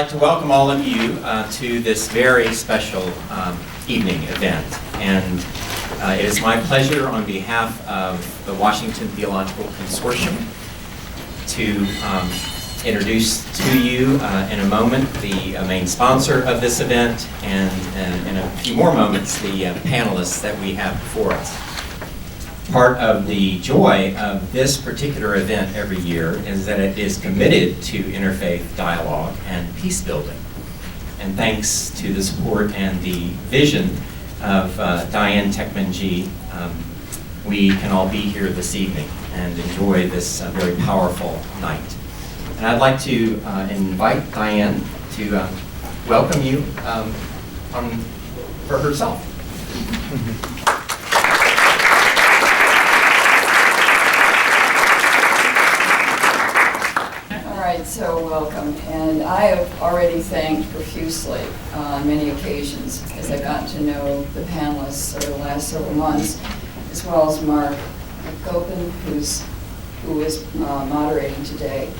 like to welcome all of you to this very special evening event. And it is my pleasure on behalf of the Washington Theological Consortium to introduce to you in a moment the main sponsor of this event, and in a few more moments the panelists that we have before us. Part of the joy of this particular event every year is that it is committed to interfaith dialogue and peace building. And thanks to the support and the vision of Diane Tachmindji, we can all be here this evening and enjoy this very powerful night. And I'd like to invite Diane to welcome you for herself. So welcome, and I have already thanked profusely on many occasions as I've gotten to know the panelists over the last several months, as well as Marc, Gopin, who is moderating today,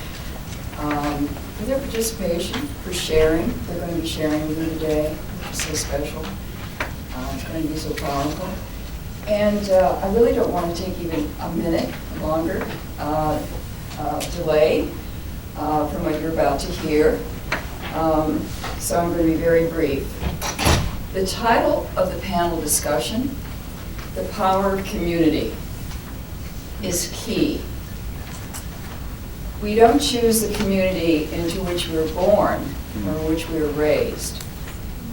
for their participation, for sharing. They're going to be sharing with you today, which is so special. It's going to be so powerful. And I really don't want to take even a minute longer delay from what you're about to hear. So I'm going to be very brief. The title of the panel discussion, The Power of Community, is key. We don't choose the community into which we were born or which we were raised,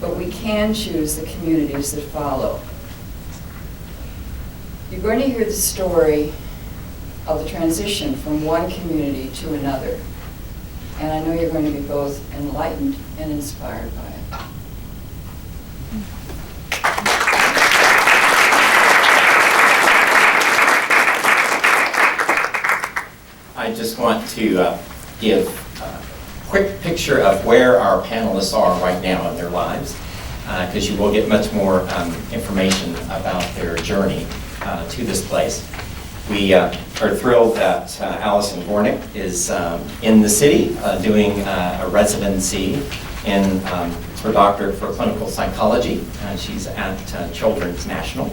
but we can choose the communities that follow. You're going to hear the story of the transition from one community to another. And I know you're going to be both enlightened and inspired by it. I just want to give a quick picture of where our panelists are right now in their lives, because you will get much more information about their journey to this place. We are thrilled that Allison Gornik is in the city doing a residency in her doctorate for clinical psychology. She's at Children's National.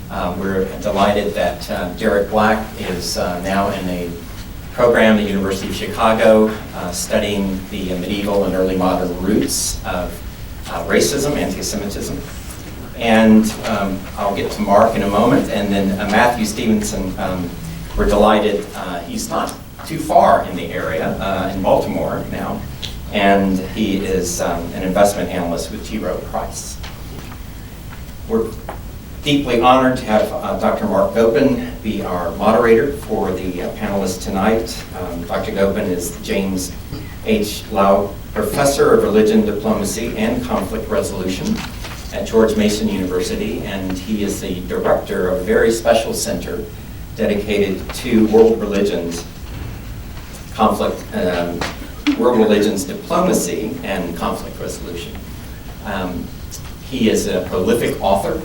We're delighted that Derek Black is now in a program at the University of Chicago studying the medieval and early modern roots of racism, anti-Semitism. And I'll get to Marc in a moment, and then Matthew Stevenson, we're delighted. He's not too far in the area, in Baltimore now, and he is an investment analyst with T. Rowe Price. We're deeply honored to have Dr. Marc Gopin be our moderator for the panelists tonight. Dr. Gopin is the James H. Lau Professor of Religion, Diplomacy, and Conflict Resolution at George Mason University, and he is the director of a very special center dedicated to world religions, world religions diplomacy and conflict resolution. He is a prolific author.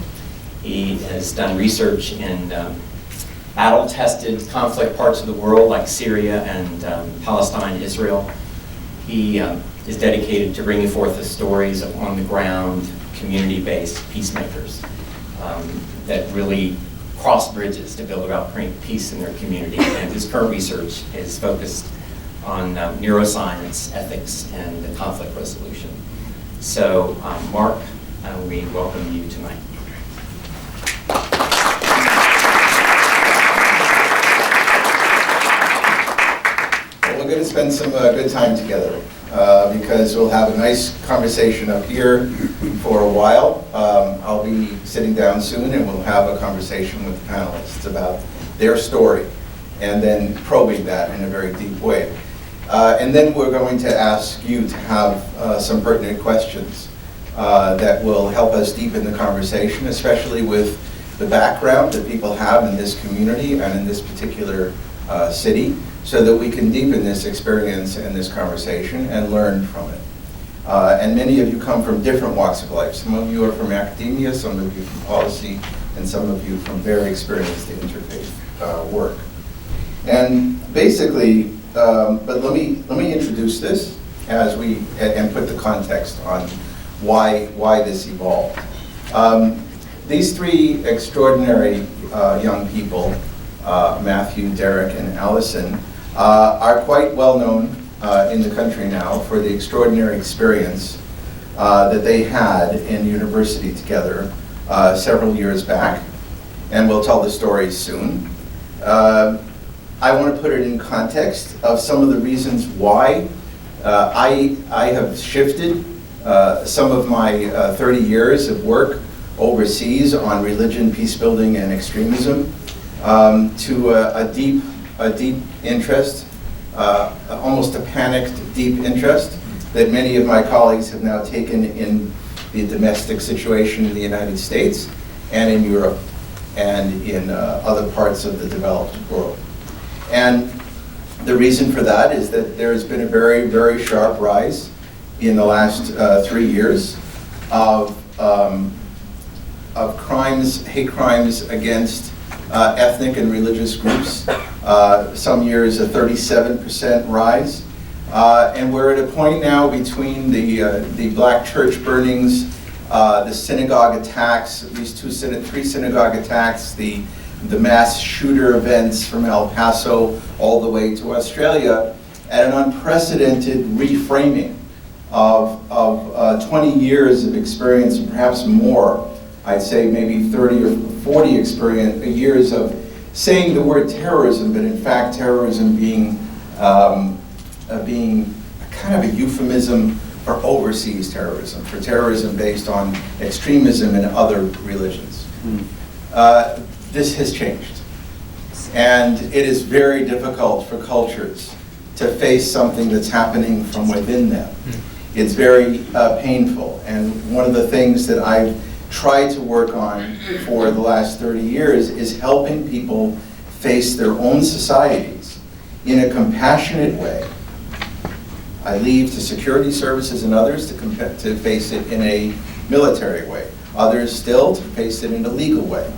He has done research in battle-tested conflict parts of the world like Syria and Palestine, Israel. He is dedicated to bringing forth the stories of on-the-ground, community-based peacemakers that really cross bridges to build about peace in their community. And his current research is focused on neuroscience, ethics, and conflict resolution. So, Marc, we welcome you tonight. Well, we're going to spend some good time together. Because we'll have a nice conversation up here for a while. I'll be sitting down soon and we'll have a conversation with the panelists about their story and then probing that in a very deep way. And then we're going to ask you to have some pertinent questions that will help us deepen the conversation, especially with the background that people have in this community and in this particular city, so that we can deepen this experience and this conversation and learn from it. And many of you come from different walks of life. Some of you are from academia, some of you from policy, and some of you from very experienced interfaith work. And basically, but let me introduce this. and put the context on why this evolved. These three extraordinary young people, Matthew, Derek, and Allison, are quite well known in the country now for the extraordinary experience that they had in university together several years back, and we'll tell the story soon. I want to put it in context of some of the reasons why I have shifted some of my 30 years of work overseas on religion, peace building, and extremism to a deep interest, almost a panicked deep interest that many of my colleagues have now taken in the domestic situation in the United States and in Europe and in other parts of the developed world. And the reason for that is that there has been a very, very sharp rise in the last 3 years of crimes, hate crimes against ethnic and religious groups. Some years a 37% rise. And we're at a point now between the black church burnings, the synagogue attacks, at least 3 synagogue attacks, the mass shooter events from El Paso all the way to Australia, at an unprecedented reframing of 20 years of experience, and perhaps more, I'd say maybe 30 or 40 years of saying the word terrorism, but in fact terrorism being kind of a euphemism for overseas terrorism, for terrorism based on extremism in other religions. This has changed. And it is very difficult for cultures to face something that's happening from within them. It's very painful. And one of the things that I've tried to work on for the last 30 years is helping people face their own societies in a compassionate way. I leave to security services and others to face it in a military way. Others still to face it in a legal way.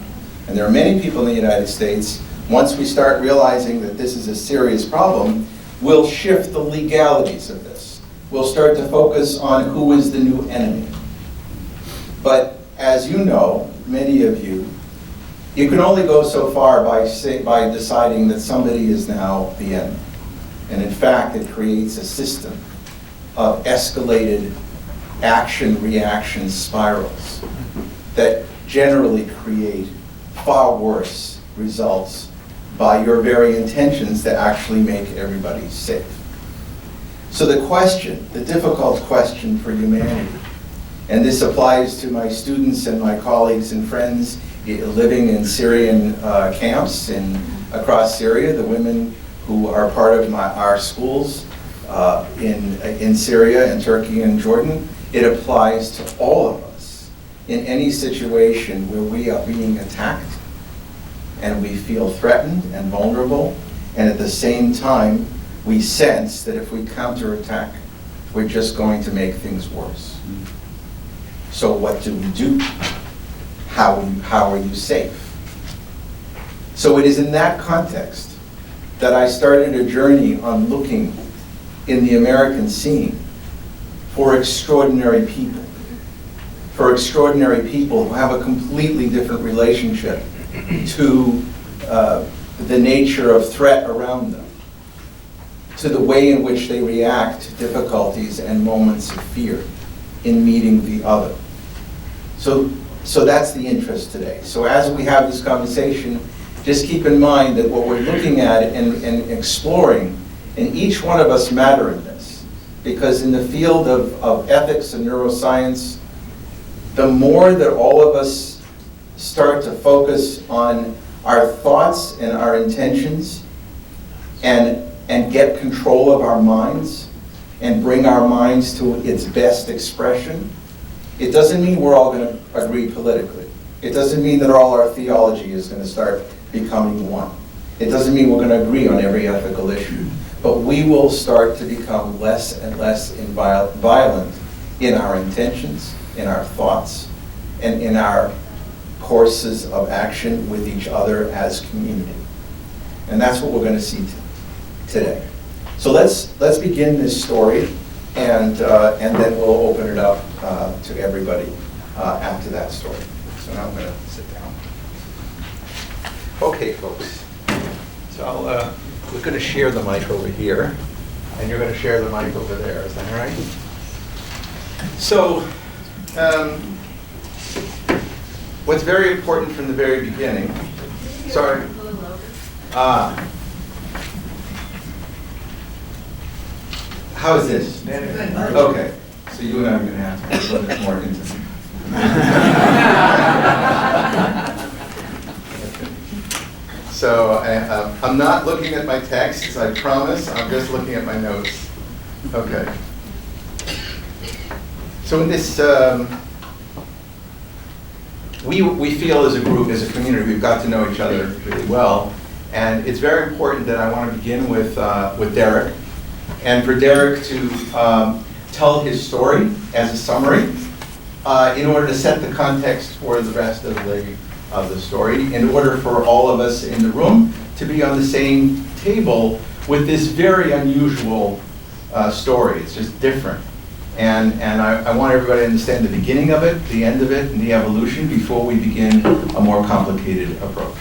And there are many people in the United States, once we start realizing that this is a serious problem, we'll shift the legalities of this. We'll start to focus on who is the new enemy. But as you know, many of you, you can only go so far by deciding that somebody is now the enemy. And in fact, it creates a system of escalated action-reaction spirals that generally create far worse results by your very intentions that actually make everybody safe. So the question, the difficult question for humanity, and this applies to my students and my colleagues and friends living in Syrian camps across Syria, the women who are part of our schools in Syria and Turkey and Jordan, it applies to all of us in any situation where we are being attacked and we feel threatened and vulnerable, and at the same time we sense that if we counterattack, we're just going to make things worse. So what do we do? How are you safe? So it is in that context that I started a journey on looking in the American scene for extraordinary people who have a completely different relationship to the nature of threat around them, to the way in which they react to difficulties and moments of fear in meeting the other. So that's the interest today. So as we have this conversation, just keep in mind that what we're looking at and exploring, and each one of us matter in this, because in the field of ethics and neuroscience, the more that all of us start to focus on our thoughts and our intentions and get control of our minds and bring our minds to its best expression, it doesn't mean we're all going to agree politically. It doesn't mean that all our theology is going to start becoming one. It doesn't mean we're going to agree on every ethical issue. But we will start to become less and less violent in our intentions, in our thoughts, and in our courses of action with each other as community. And that's what we're going to see today. So let's begin this story and then we'll open it up to everybody after that story. So now I'm going to sit down. Okay, folks. So we're going to share the mic over here, and you're going to share the mic over there. Is that right? So what's very important from the very beginning. Sorry. How is this? Okay. So you and I are going to have to be a little bit more intimate. So I'm not looking at my texts, I promise. I'm just looking at my notes. Okay. So in this, we feel as a group, as a community, we've got to know each other really well. And it's very important that I want to begin with Derek. And for Derek to tell his story as a summary in order to set the context for the rest of the story, in order for all of us in the room to be on the same table with this very unusual story. It's just different. And I want everybody to understand the beginning of it, the end of it, and the evolution before we begin a more complicated approach.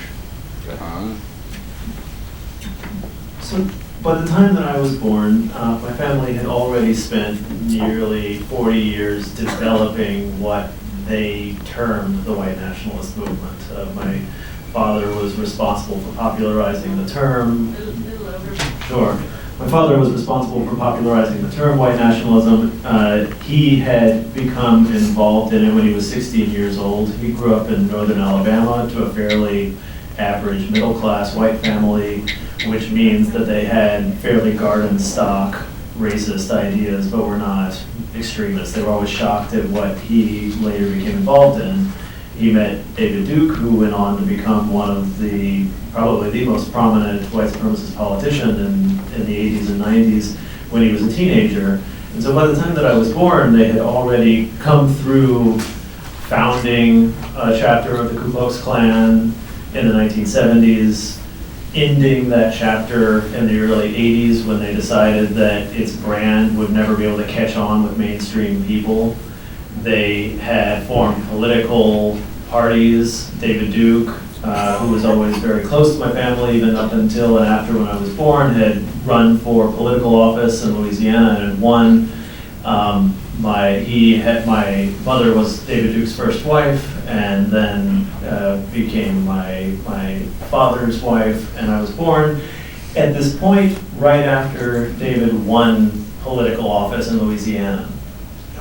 So by the time that I was born, my family had already spent nearly 40 years developing what they termed the white nationalist movement. My father was responsible for popularizing the term. Sure. My father was responsible for popularizing the term white nationalism. He had become involved in it when he was 16 years old. He grew up in northern Alabama to a fairly average middle-class white family, which means that they had fairly garden stock racist ideas, but were not extremists. They were always shocked at what he later became involved in. He met David Duke, who went on to become one of probably the most prominent white supremacist politician in the 80s and 90s when he was a teenager. And so by the time that I was born, they had already come through founding a chapter of the Ku Klux Klan in the 1970s, ending that chapter in the early 80s when they decided that its brand would never be able to catch on with mainstream people. They had formed political parties. David Duke, who was always very close to my family, even up until and after when I was born, had run for political office in Louisiana and had won. My mother was David Duke's first wife, and then became my father's wife, and I was born at this point right after David won political office in Louisiana.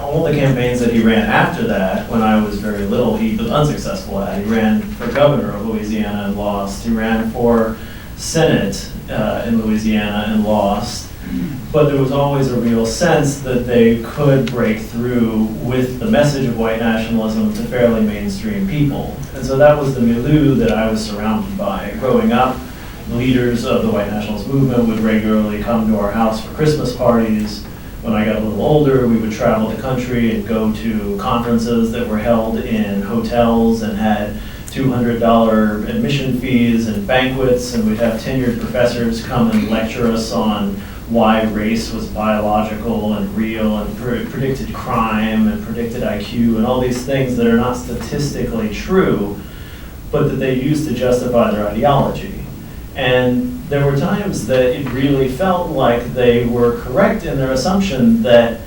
All the campaigns that he ran after that, when I was very little, he was unsuccessful at. He ran for governor of Louisiana and lost. He ran for Senate in Louisiana and lost. But there was always a real sense that they could break through with the message of white nationalism to fairly mainstream people. And so that was the milieu that I was surrounded by. Growing up, leaders of the white nationalist movement would regularly come to our house for Christmas parties. When I got a little older, we would travel the country and go to conferences that were held in hotels and had $200 admission fees and banquets, and we'd have tenured professors come and lecture us on why race was biological and real and predicted crime and predicted IQ and all these things that are not statistically true, but that they used to justify their ideology. And there were times that it really felt like they were correct in their assumption that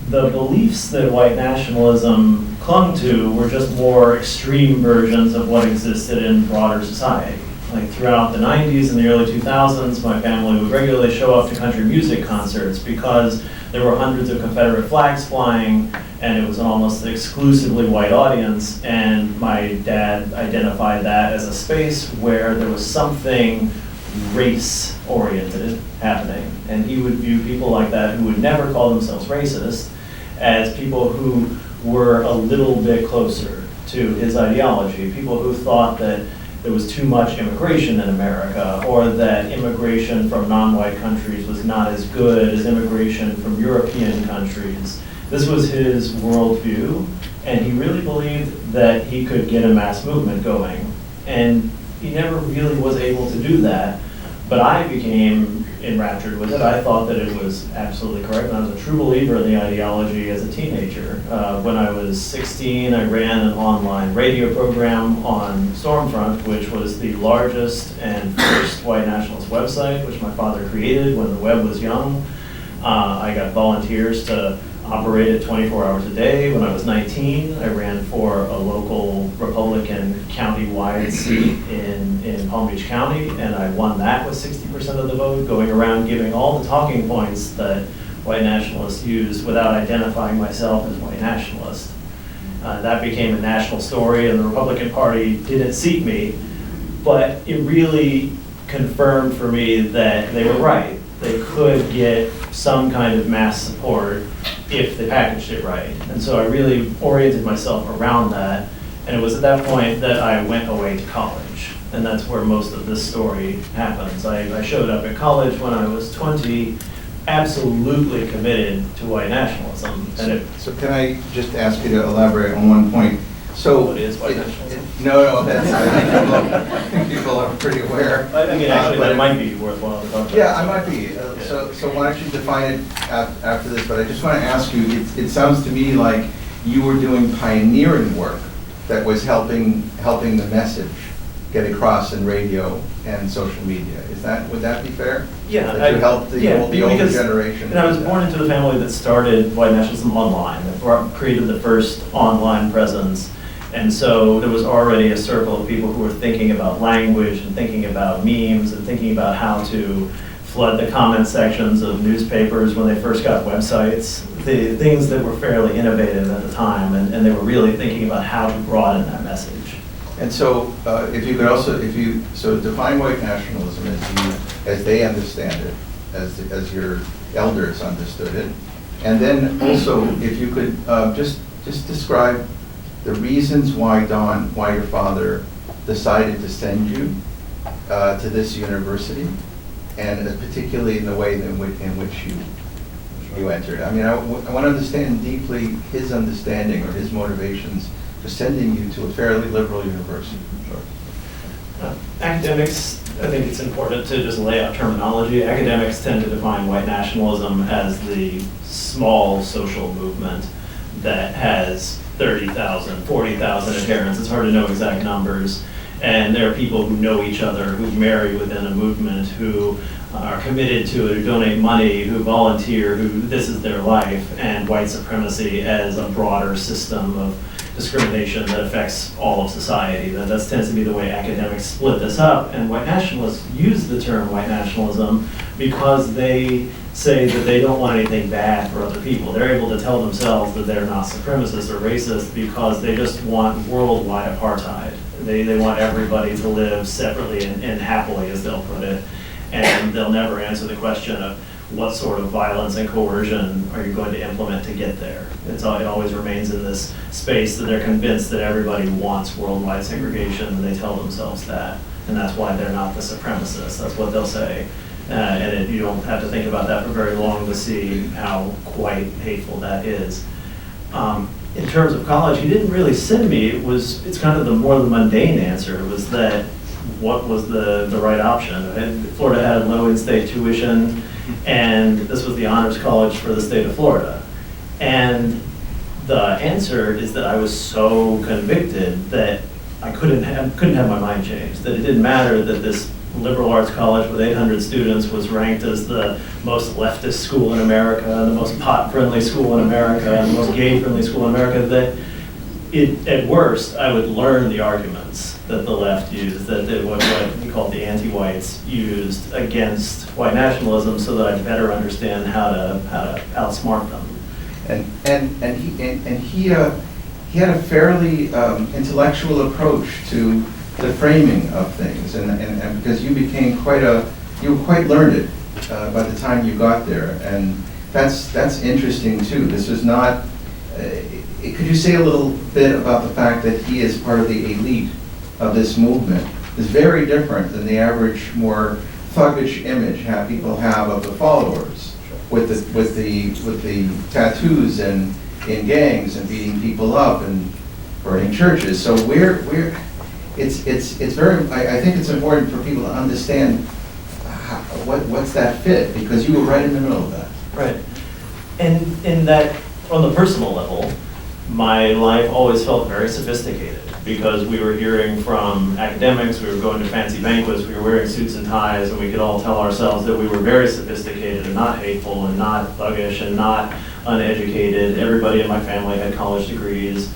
the beliefs that white nationalism clung to were just more extreme versions of what existed in broader society. Like throughout the 90s and the early 2000s, my family would regularly show up to country music concerts because there were hundreds of Confederate flags flying and it was an almost exclusively white audience, and my dad identified that as a space where there was something race-oriented happening. And he would view people like that who would never call themselves racist as people who were a little bit closer to his ideology, people who thought that there was too much immigration in America, or that immigration from non-white countries was not as good as immigration from European countries. This was his worldview, and he really believed that he could get a mass movement going. And he never really was able to do that, But I became enraptured with it. I thought that it was absolutely correct. And I was a true believer in the ideology as a teenager. When I was 16, I ran an online radio program on Stormfront, which was the largest and first white nationalist website, which my father created when the web was young. I got volunteers to operate it 24 hours a day. When I was 19, I ran for a local Republican county-wide seat in Palm Beach County, and I won that with 60% of the vote, going around giving all the talking points that white nationalists use without identifying myself as white nationalist. That became a national story, and the Republican Party didn't seat me, but it really confirmed for me that they were right. They could get some kind of mass support if they packaged it right. And so I really oriented myself around that. And it was at that point that I went away to college. And that's where most of this story happens. I showed up at college when I was 20, absolutely committed to white nationalism. And So can I just ask you to elaborate on one point? So what is white nationalism? No, that's, I think people are pretty aware. I mean, actually, that might be worthwhile to talk about. Yeah, I might be. So why don't you define it after this? But I just want to ask you, it sounds to me like you were doing pioneering work that was helping the message get across in radio and social media. Would that be fair? Yeah. That you helped the older generation? And I was born into the family that started white nationalism online, that created the first online presence. And so there was already a circle of people who were thinking about language and thinking about memes and thinking about how to flood the comment sections of newspapers when they first got websites, the things that were fairly innovative at the time, and they were really thinking about how to broaden that message. And so if you could also, so define white nationalism as they understand it, as your elders understood it, and then also if you could just describe the reasons why your father decided to send you to this university, and particularly in the way in which you entered. I mean, I want to understand deeply his understanding or his motivations for sending you to a fairly liberal university. Sure. Academics, I think it's important to just lay out terminology. Academics tend to define white nationalism as the small social movement that has 30,000, 40,000 adherents. It's hard to know exact numbers. And there are people who know each other, who marry within a movement, who are committed to it, who donate money, who volunteer, who this is their life, and white supremacy as a broader system of discrimination that affects all of society. That tends to be the way academics split this up. And white nationalists use the term white nationalism because they say that they don't want anything bad for other people. They're able to tell themselves that they're not supremacist or racist because they just want worldwide apartheid. They want everybody to live separately and happily, as they'll put it. And they'll never answer the question of what sort of violence and coercion are you going to implement to get there. It always remains in this space that they're convinced that everybody wants worldwide segregation, and they tell themselves that. And that's why they're not the supremacists. That's what they'll say. You don't have to think about that for very long to see how quite hateful that is. In terms of college, he didn't really send me. It's kind of the more the mundane answer was that what was the right option. And Florida had low in-state tuition, and this was the honors college for the state of Florida. And the answer is that I was so convicted that I couldn't have my mind changed, that it didn't matter that this liberal arts college with 800 students was ranked as the most leftist school in America, the most pot-friendly school in America, and the most gay-friendly school in America, that at worst, I would learn the arguments that the left used, that what we call the anti-whites used against white nationalism, so that I'd better understand how to outsmart them. And he had a fairly intellectual approach to the framing of things, and because you were quite learned by the time you got there, and that's interesting too. This was not. Could you say a little bit about the fact that he is part of the elite of this movement? It's very different than the average, more thuggish image people have of the followers, with the tattoos and in gangs and beating people up and burning churches. So it's very. I think it's important for people to understand what's that fit? Because you were right in the middle of that. Right. And in that, on the personal level, my life always felt very sophisticated because we were hearing from academics, we were going to fancy banquets, we were wearing suits and ties, and we could all tell ourselves that we were very sophisticated and not hateful and not thuggish and not uneducated. Everybody in my family had college degrees.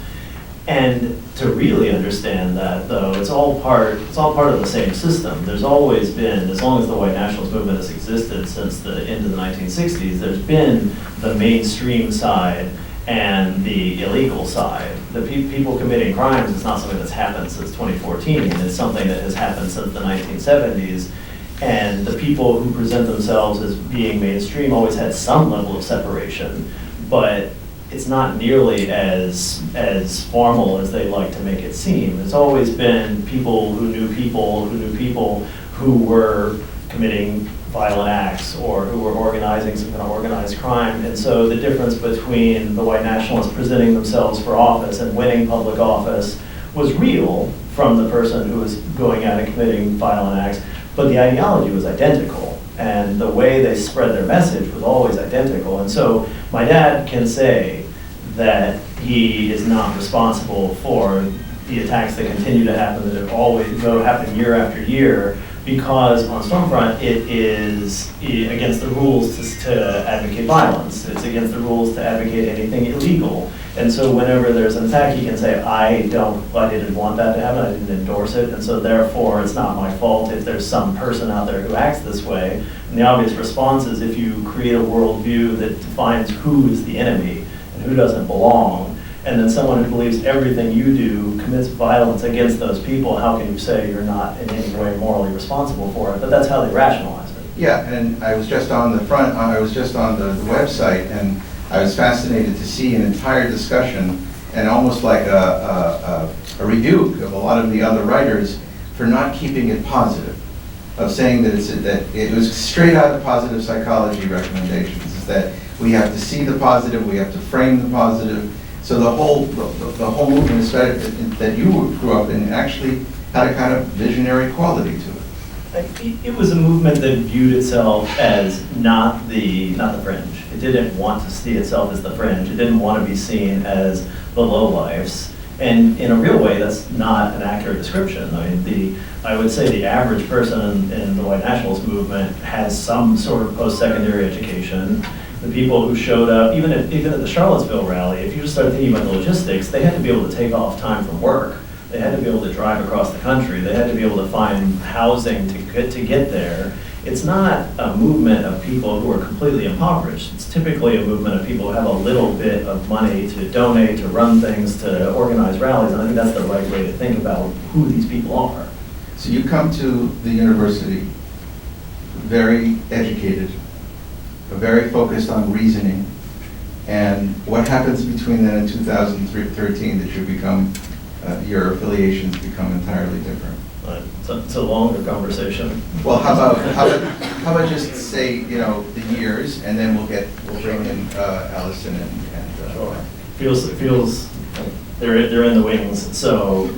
And to really understand that, though, it's all part of the same system. There's always been, as long as the white nationalist movement has existed since the end of the 1960s, there's been the mainstream side and the illegal side. The people committing crimes is not something that's happened since 2014. It's something that has happened since the 1970s. And the people who present themselves as being mainstream always had some level of separation, but it's not nearly as formal as they like to make it seem. It's always been people who knew people who were committing violent acts or who were organizing some kind of organized crime. And so the difference between the white nationalists presenting themselves for office and winning public office was real from the person who was going out and committing violent acts, but the ideology was identical. And the way they spread their message was always identical. And so my dad can say that he is not responsible for the attacks that continue to happen, that have always happen year after year, because on Stormfront it is against the rules to advocate violence. It's against the rules to advocate anything illegal. And so whenever there's an attack, he can say, I didn't want that to happen, I didn't endorse it, and so therefore it's not my fault if there's some person out there who acts this way. And the obvious response is if you create a worldview that defines who is the enemy and who doesn't belong, and then someone who believes everything you do commits violence against those people, how can you say you're not in any way morally responsible for it? But that's how they rationalize it. Yeah, and I was just on the website, and I was fascinated to see an entire discussion and almost like a rebuke of a lot of the other writers for not keeping it positive, of saying that it was straight out of positive psychology recommendations, is that we have to see the positive, we have to frame the positive. So the whole movement that you grew up in actually had a kind of visionary quality to it. It was a movement that viewed itself as not the fringe. It didn't want to see itself as the fringe. It didn't want to be seen as the lowlifes. And in a real way, that's not an accurate description. I mean, I would say the average person in the white nationalist movement has some sort of post-secondary education. The people who showed up, even at the Charlottesville rally, if you just start thinking about the logistics, they had to be able to take off time from work. They had to be able to drive across the country. They had to be able to find housing to get there. It's not a movement of people who are completely impoverished. It's typically a movement of people who have a little bit of money to donate, to run things, to organize rallies, and I think that's the right way to think about who these people are. So you come to the university very educated, very focused on reasoning, and what happens between then and 2013 that you become, your affiliations become entirely different? It's a longer conversation. Well, how about just say, the years, and then we'll bring in Allison and Sure. Feels they're in the wings. So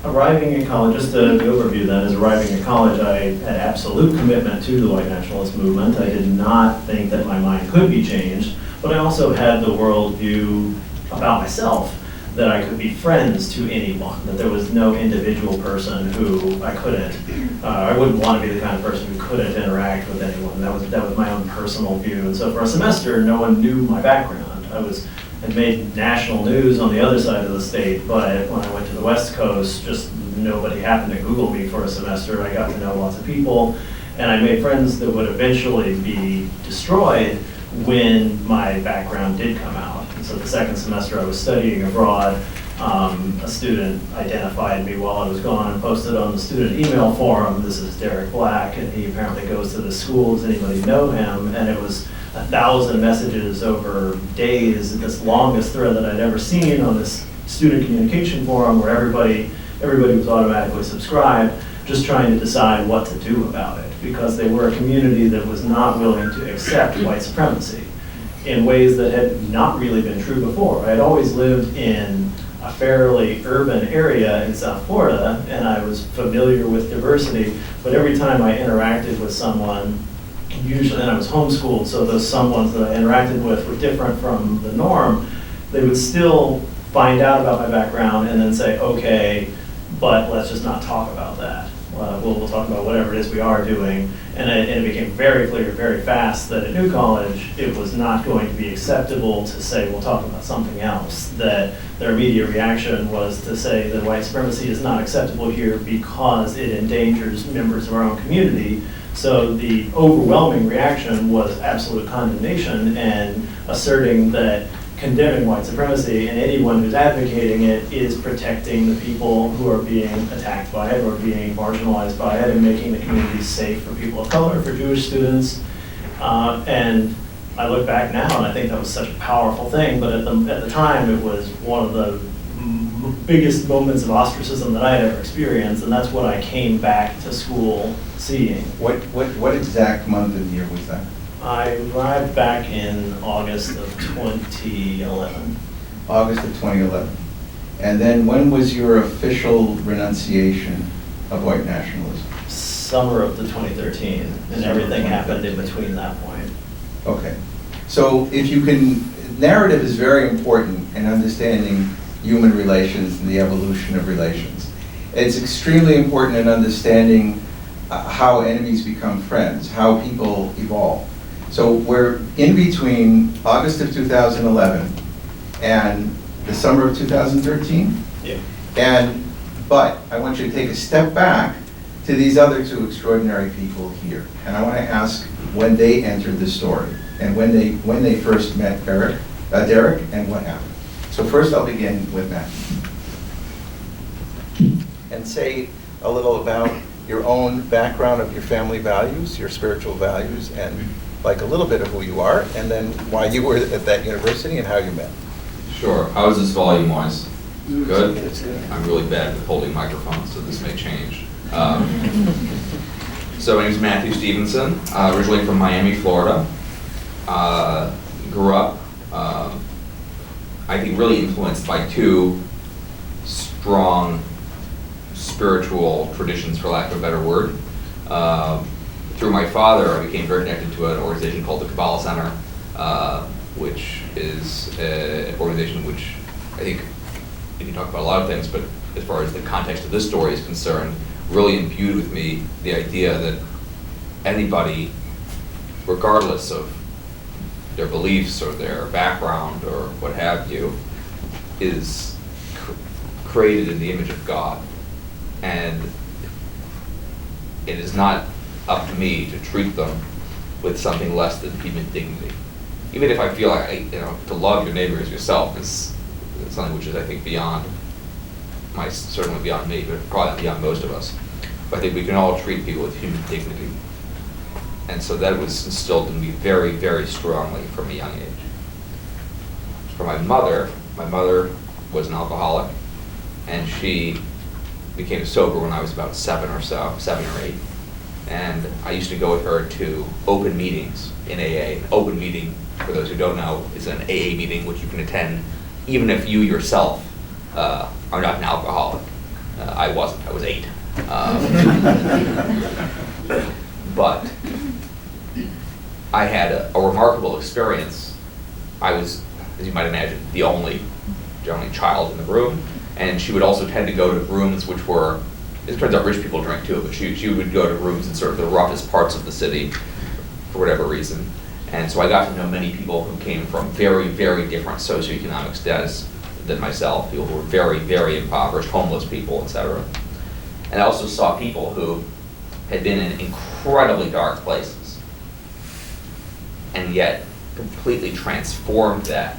arriving in college, just the overview then is arriving in college, I had absolute commitment to the white nationalist movement. I did not think that my mind could be changed, but I also had the worldview about myself that I could be friends to anyone, that there was no individual person who I wouldn't want to be the kind of person who couldn't interact with anyone. That was my own personal view. And so for a semester, no one knew my background. Had made national news on the other side of the state, but when I went to the West Coast, just nobody happened to Google me for a semester. I got to know lots of people, and I made friends that would eventually be destroyed when my background did come out. And so the second semester I was studying abroad, a student identified me while I was gone and posted on the student email forum, this is Derek Black, and he apparently goes to the school, does anybody know him? And it was 1,000 messages over days, this longest thread that I'd ever seen on this student communication forum where everybody was automatically subscribed, just trying to decide what to do about it, because they were a community that was not willing to accept white supremacy in ways that had not really been true before. I had always lived in a fairly urban area in South Florida, and I was familiar with diversity, but every time I interacted with someone, usually, and I was homeschooled, so those someones that I interacted with were different from the norm, they would still find out about my background and then say, okay, but let's just not talk about that. We'll talk about whatever it is we are doing. And it became very clear very fast that at New College, it was not going to be acceptable to say, we'll talk about something else. That their immediate reaction was to say that white supremacy is not acceptable here because it endangers members of our own community. So the overwhelming reaction was absolute condemnation and asserting that condemning white supremacy, and anyone who's advocating it is protecting the people who are being attacked by it or being marginalized by it, and making the community safe for people of color, for Jewish students. And I look back now and I think that was such a powerful thing, but at the time it was one of the biggest moments of ostracism that I had ever experienced, and that's what I came back to school seeing. What exact month and year was that? I arrived back in August of 2011. August of 2011. And then when was your official renunciation of white nationalism? Summer of the 2013, and everything happened in between that point. Okay. So if you can, narrative is very important in understanding human relations and the evolution of relations. It's extremely important in understanding how enemies become friends, how people evolve. So we're in between August of 2011 and the summer of 2013. Yeah. But I want you to take a step back to these other two extraordinary people here. And I want to ask when they entered the story and when they first met Derek, and what happened. So first I'll begin with Matt. And say a little about your own background of your family values, your spiritual values, and like a little bit of who you are, and then why you were at that university and how you met. Sure. How is this volume-wise? Good? I'm really bad with holding microphones, so this may change. So my name is Matthew Stevenson, originally from Miami, Florida. Grew up, I think, really influenced by two strong spiritual traditions, for lack of a better word. Through my father, I became very connected to an organization called the Kabbalah Center, which is an organization which I think we can talk about a lot of things, but as far as the context of this story is concerned, really imbued with me the idea that anybody, regardless of their beliefs or their background or what have you, is created in the image of God. And it is not up to me to treat them with something less than human dignity. Even if I feel like, to love your neighbor as yourself is something which is, I think, certainly beyond me, but probably beyond most of us. But I think we can all treat people with human dignity. And so that was instilled in me very, very strongly from a young age. For my mother was an alcoholic, and she became sober when I was about 7 or 8. And I used to go with her to open meetings in AA. An open meeting, for those who don't know, is an AA meeting which you can attend even if you yourself are not an alcoholic. I wasn't, I was 8. But I had a remarkable experience. I was, as you might imagine, the only child in the room. And she would also tend to go to rooms which were, it turns out rich people drink too, but she would go to rooms in sort of the roughest parts of the city for whatever reason. And so I got to know many people who came from very, very different socioeconomic status than myself, people who were very, very impoverished, homeless people, etc. And I also saw people who had been in incredibly dark places and yet completely transformed that,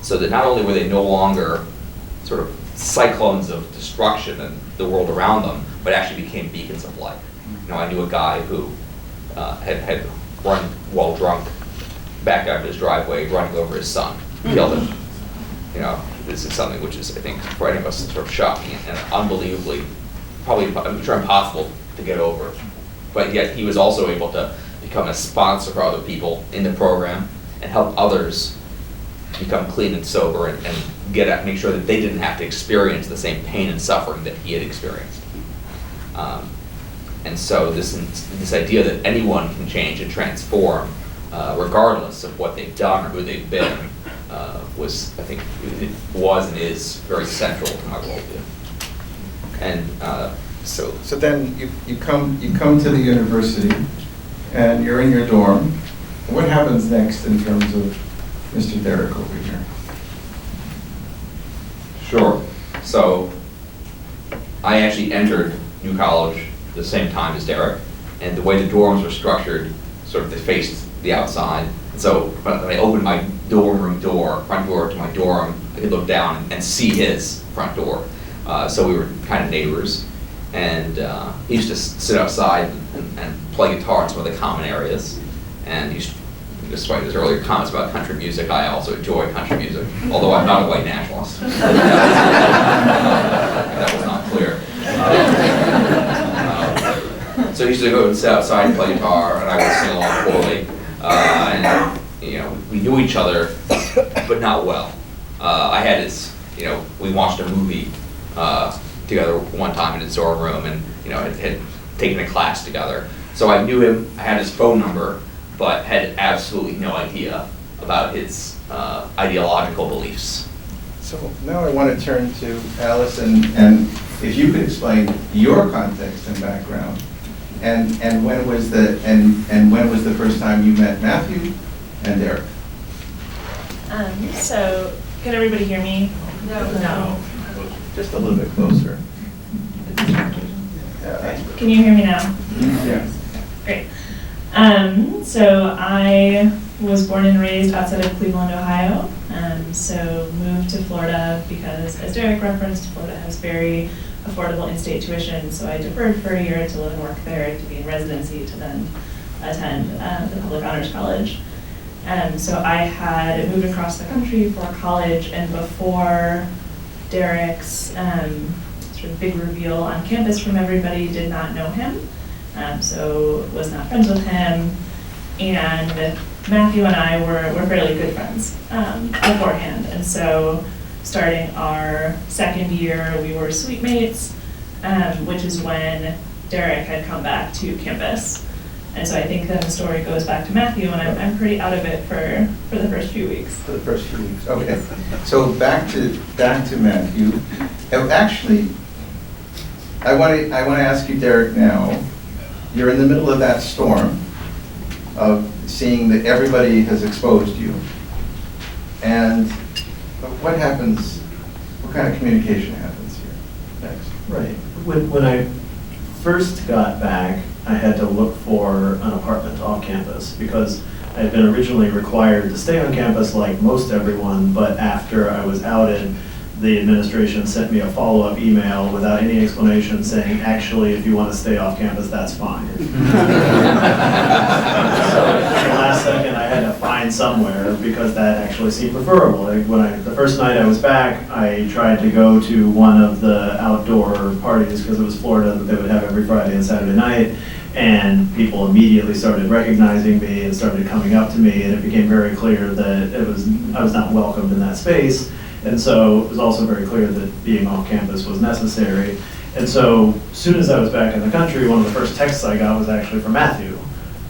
so that not only were they no longer sort of cyclones of destruction in the world around them, but actually became beacons of light. I knew a guy who had run while drunk, back out of his driveway, running over his son, killed him. This is something which is, I think, for any of us, sort of shocking and unbelievably, probably, I'm sure, impossible to get over. But yet he was also able to become a sponsor for other people in the program and help others become clean and sober and make sure that they didn't have to experience the same pain and suffering that he had experienced. And so this idea that anyone can change and transform, regardless of what they've done or who they've been, was, I think, it was and is very central to my worldview. And So then you come to the university, and you're in your dorm. What happens next in terms of Mr. Derek over here? Sure. So I actually entered New College the same time as Derek, and the way the dorms were structured, sort of they faced the outside. And so when I opened my dorm room door, front door to my dorm, I could look down and see his front door. So we were kind of neighbors, and he used to sit outside and play guitar in some of the common areas. And he used to, despite his earlier comments about country music, I also enjoy country music, although I'm not a white nationalist. That was not clear. So he used to go and sit outside and play guitar, and I would sing along poorly. And we knew each other, but not well. I had his, we watched a movie together one time in his dorm room, and had taken a class together. So I knew him. I had his phone number, but had absolutely no idea about his ideological beliefs. So now I want to turn to Allison, and if you could explain your context and background, and when was the first time you met Matthew and Derek? So, can everybody hear me? No. Just a little bit closer. Can you hear me now? Yeah. Great. So I was born and raised outside of Cleveland, Ohio. So moved to Florida because, as Derek referenced, Florida has very affordable in-state tuition. So I deferred for a year to live and work there, to be in residency, to then attend the public honors college. So I had moved across the country for college, and before Derek's sort of big reveal on campus from everybody, did not know him. So was not friends with him, and Matthew and I were fairly good friends beforehand, and so starting our second year, we were suite mates, which is when Derek had come back to campus. And so I think then the story goes back to Matthew, and I'm pretty out of it for the first few weeks. For the first few weeks, okay. So back to Matthew. Actually, I want to ask you, Derek, now. You're in the middle of that storm of seeing that everybody has exposed you. And what happens, what kind of communication happens here next? Right. When I first got back, I had to look for an apartment off campus because I had been originally required to stay on campus like most everyone, but after I was outed, the administration sent me a follow-up email without any explanation saying, actually, if you want to stay off campus, that's fine. So at the last second, I had to find somewhere because that actually seemed preferable. The first night I was back, I tried to go to one of the outdoor parties because it was Florida that they would have every Friday and Saturday night. And people immediately started recognizing me and started coming up to me, and it became very clear that I was not welcomed in that space. And so it was also very clear that being off campus was necessary. And so as soon as I was back in the country, one of the first texts I got was actually from Matthew,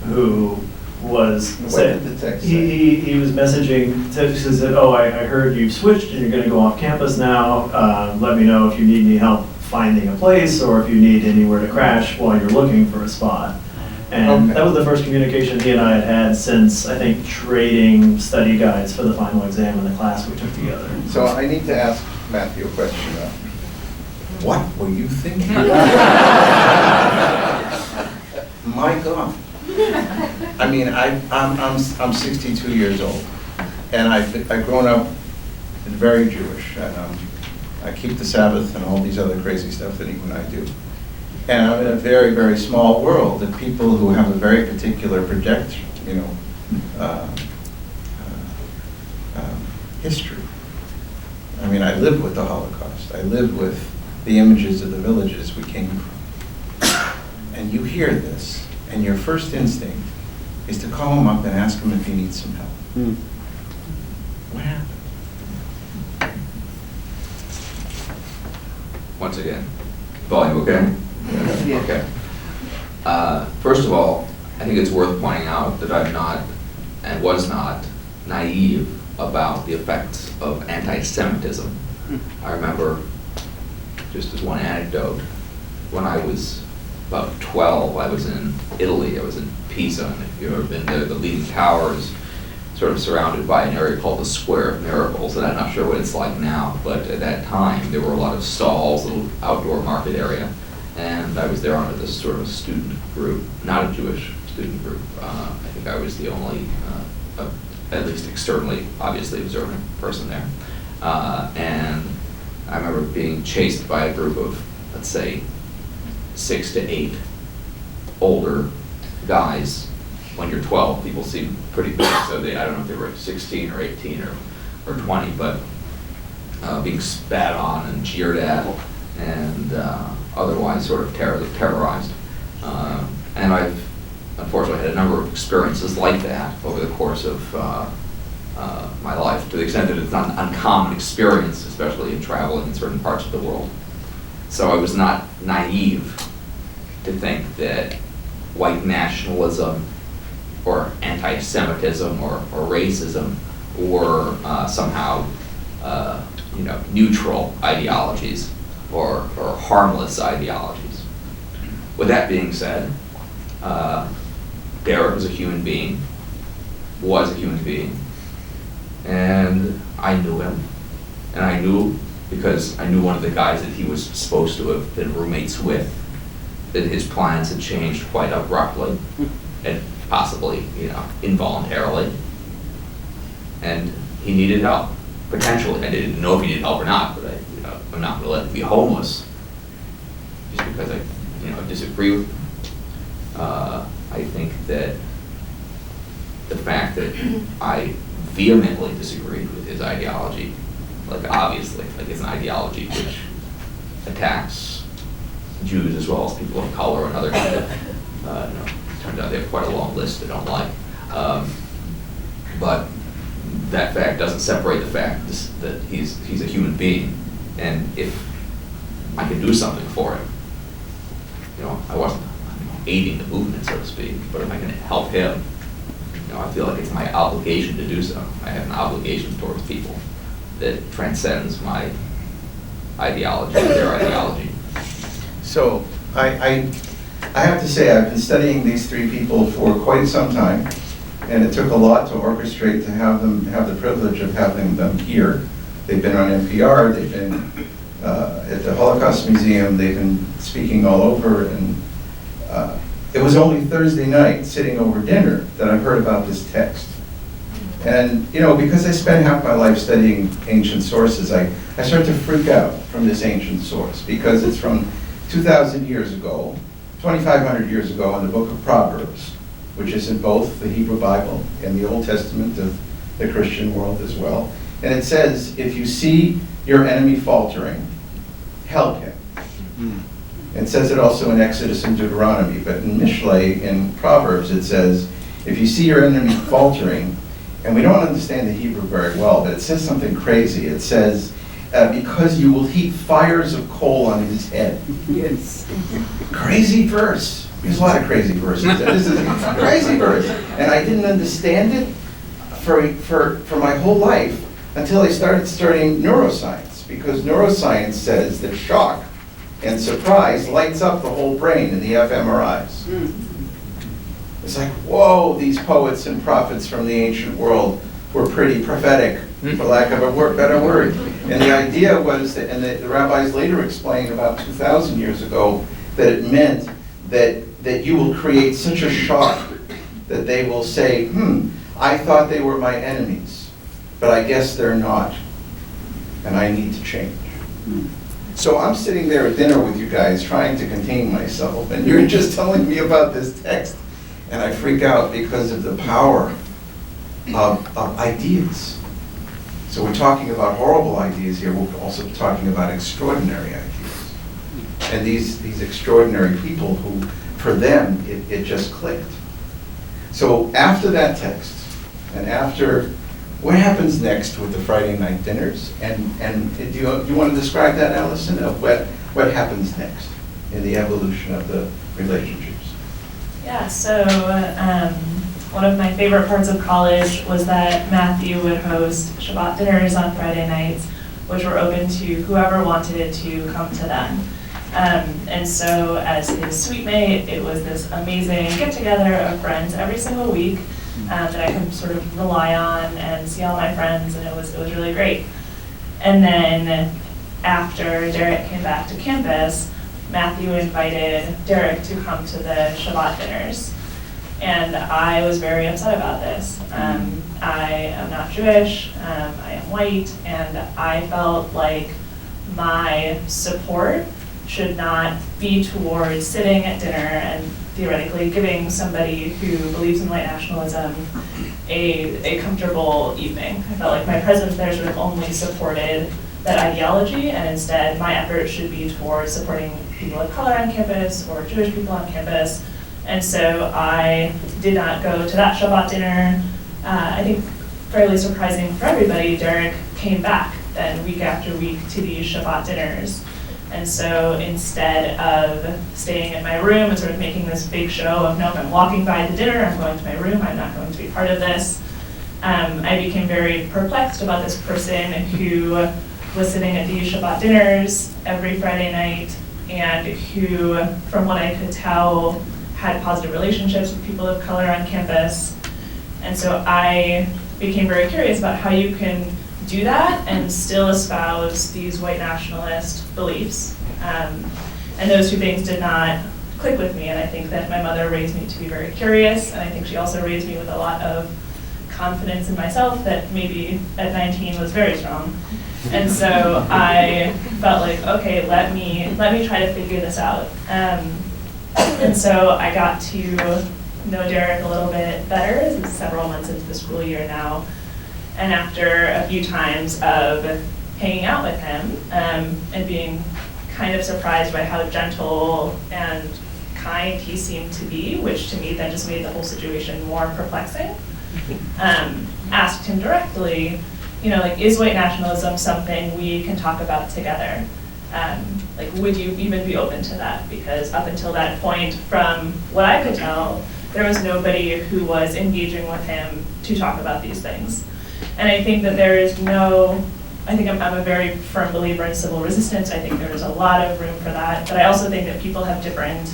who was What did the text say? he was messaging, he said, oh, I heard you've switched and you're going to go off campus now. Let me know if you need any help finding a place or if you need anywhere to crash while you're looking for a spot. And Okay. that was the first communication he and I had had since, I think, trading study guides for the final exam in the class we took together. So I need to ask Matthew a question now. What were you thinking? My God. I mean, I'm 62 years old, and I've grown up very Jewish, and I keep the Sabbath and all these other crazy stuff that you and I do. And I'm in a very, very small world of people who have a very particular projection, history. I mean, I lived with the Holocaust. I lived with the images of the villages we came from. And you hear this, and your first instinct is to call him up and ask him if he needs some help. What happened? once again. Volume okay? Yeah. Okay. First of all, I think it's worth pointing out that I'm not, and was not, naive about the effects of anti-Semitism. I remember, just as one anecdote, when I was about 12, I was in Italy. I was in Pisa, and if you've ever been there, the Leaning Tower is sort of surrounded by an area called the Square of Miracles, and I'm not sure what it's like now, but at that time there were a lot of stalls, a little outdoor market area, and I was there under this sort of student group, not a Jewish student group. I think I was the only, at least externally, obviously observant person there. And I remember being chased by a group of, let's say, 6 to 8 older guys. When you're 12, people seem pretty big, so I don't know if they were 16 or 18 or 20, but being spat on and jeered at and otherwise sort of terrorized. And I've unfortunately had a number of experiences like that over the course of my life, to the extent that it's not an uncommon experience, especially in traveling in certain parts of the world. So I was not naive to think that white nationalism or anti-Semitism or racism were somehow neutral ideologies or harmless ideologies. With that being said, Derek was a human being, and I knew him, and I knew, because I knew one of the guys that he was supposed to have been roommates with, that his plans had changed quite abruptly and possibly, involuntarily, and he needed help, potentially. I didn't know if he needed help or not, but I'm not going to let him be homeless just because I disagree with him. I think that the fact that I vehemently disagreed with his ideology, obviously, it's an ideology which attacks Jews as well as people of color and other kind of, turns out they have quite a long list they don't like. But that fact doesn't separate the fact that he's a human being, and if I can do something for him, I wasn't aiding the movement, so to speak, but if I can help him, I feel like it's my obligation to do so. I have an obligation towards people that transcends my ideology, their ideology. So I have to say, I've been studying these three people for quite some time, and it took a lot to orchestrate to have the privilege of having them here. They've been on NPR, they've been at the Holocaust Museum, they've been speaking all over, and it was only Thursday night, sitting over dinner, that I heard about this text. And, because I spent half my life studying ancient sources, I started to freak out from this ancient source, because it's from 2,000 years ago, 2,500 years ago, in the book of Proverbs, which is in both the Hebrew Bible and the Old Testament of the Christian world as well. And it says, if you see your enemy faltering, help him. It says it also in Exodus and Deuteronomy, but in Mishlei, in Proverbs, it says, if you see your enemy faltering, and we don't understand the Hebrew very well, but it says something crazy. It says, because you will heap fires of coal on his head. Yes. Crazy verse. There's a lot of crazy verses. This is a crazy verse. And I didn't understand it for my whole life until I started studying neuroscience, because neuroscience says that shock and surprise lights up the whole brain in the fMRIs. It's like, whoa, these poets and prophets from the ancient world were pretty prophetic, for lack of a better word. And the idea was that, and the rabbis later explained about 2,000 years ago, that it meant that you will create such a shock that they will say, I thought they were my enemies, but I guess they're not, and I need to change. So I'm sitting there at dinner with you guys trying to contain myself, and you're just telling me about this text, and I freak out because of the power of ideas. So we're talking about horrible ideas here, we're also talking about extraordinary ideas. And these extraordinary people who, for them, it just clicked. So after that text, and after, what happens next with the Friday night dinners? And do you want to describe that, Allison, of what happens next in the evolution of the relationships? Yeah, so one of my favorite parts of college was that Matthew would host Shabbat dinners on Friday nights, which were open to whoever wanted to come to them. And so as his suite mate, it was this amazing get-together of friends every single week that I could sort of rely on and see all my friends, and it was really great. And then after Derek came back to campus, Matthew invited Derek to come to the Shabbat dinners. And I was very upset about this. I am not Jewish, I am white, and I felt like my support should not be towards sitting at dinner and theoretically giving somebody who believes in white nationalism a comfortable evening. I felt like my presence there sort of only supported that ideology, and instead my effort should be towards supporting people of color on campus or Jewish people on campus. And so I did not go to that Shabbat dinner. I think fairly surprising for everybody, Derek came back then week after week to these Shabbat dinners. And so instead of staying in my room and sort of making this big show of, no, I'm walking by the dinner, I'm going to my room, I'm not going to be part of this, I became very perplexed about this person who was sitting at these Shabbat dinners every Friday night and who, from what I could tell, had positive relationships with people of color on campus. And so I became very curious about how you can do that and still espouse these white nationalist beliefs. And those two things did not click with me, and I think that my mother raised me to be very curious, and I think she also raised me with a lot of confidence in myself that maybe at 19 was very strong. And so I felt like, okay, let me try to figure this out. And so I got to know Derek a little bit better. It's several months into the school year now. And after a few times of hanging out with him and being kind of surprised by how gentle and kind he seemed to be, which to me then just made the whole situation more perplexing, asked him directly, like, is white nationalism something we can talk about together? Like, would you even be open to that? Because up until that point, from what I could tell, there was nobody who was engaging with him to talk about these things. And I think that I'm a very firm believer in civil resistance. I think there is a lot of room for that, but I also think that people have different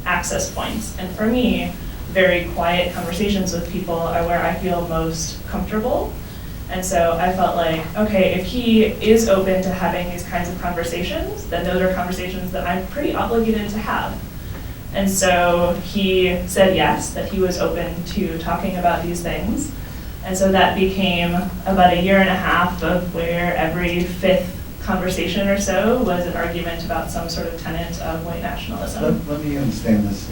access points. And for me, very quiet conversations with people are where I feel most comfortable. And so I felt like, okay, if he is open to having these kinds of conversations, then those are conversations that I'm pretty obligated to have. And so he said yes, that he was open to talking about these things. And so that became about a year and a half of where every fifth conversation or so was an argument about some sort of tenet of white nationalism. Let me understand this.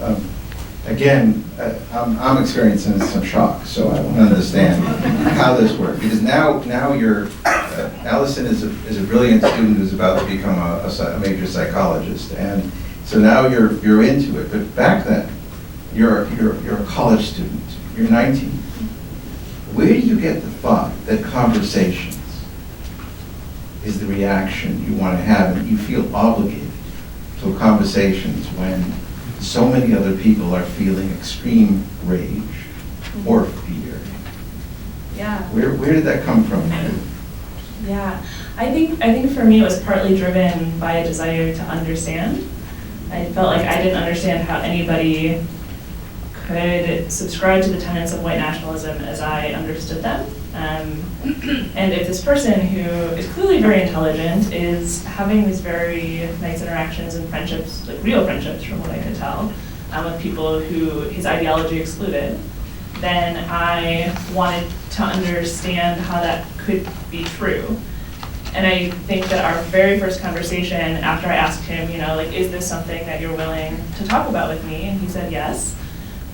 Again, I'm experiencing some shock, so I want to understand how this works. Because now you're, Allison is a brilliant student who's about to become a major psychologist, and so now you're into it. But back then, you're a college student. You're 19. Where do you get the thought that conversations is the reaction you want to have, and you feel obligated to conversations when so many other people are feeling extreme rage or fear? Yeah. Where did that come from? Yeah, I think for me it was partly driven by a desire to understand. I felt like I didn't understand how anybody could subscribe to the tenets of white nationalism as I understood them. And if this person who is clearly very intelligent is having these very nice interactions and friendships, like real friendships from what I could tell, with people who his ideology excluded, then I wanted to understand how that could be true. And I think that our very first conversation after I asked him, like, is this something that you're willing to talk about with me? And he said yes.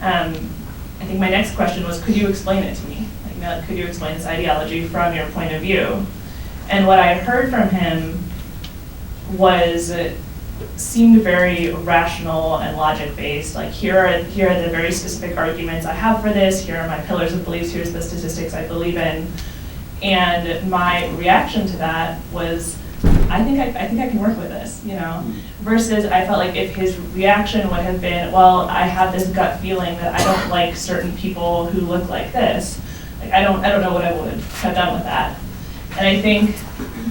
I think my next question was, could you explain it to me? Like, could you explain this ideology from your point of view? And what I heard from him seemed very rational and logic-based. Like, here are the very specific arguments I have for this, here are my pillars of beliefs, here's the statistics I believe in. And my reaction to that was I think I can work with this, you know, versus I felt like if his reaction would have been, well, I have this gut feeling that I don't like certain people who look like this. Like, I don't know what I would have done with that. And I think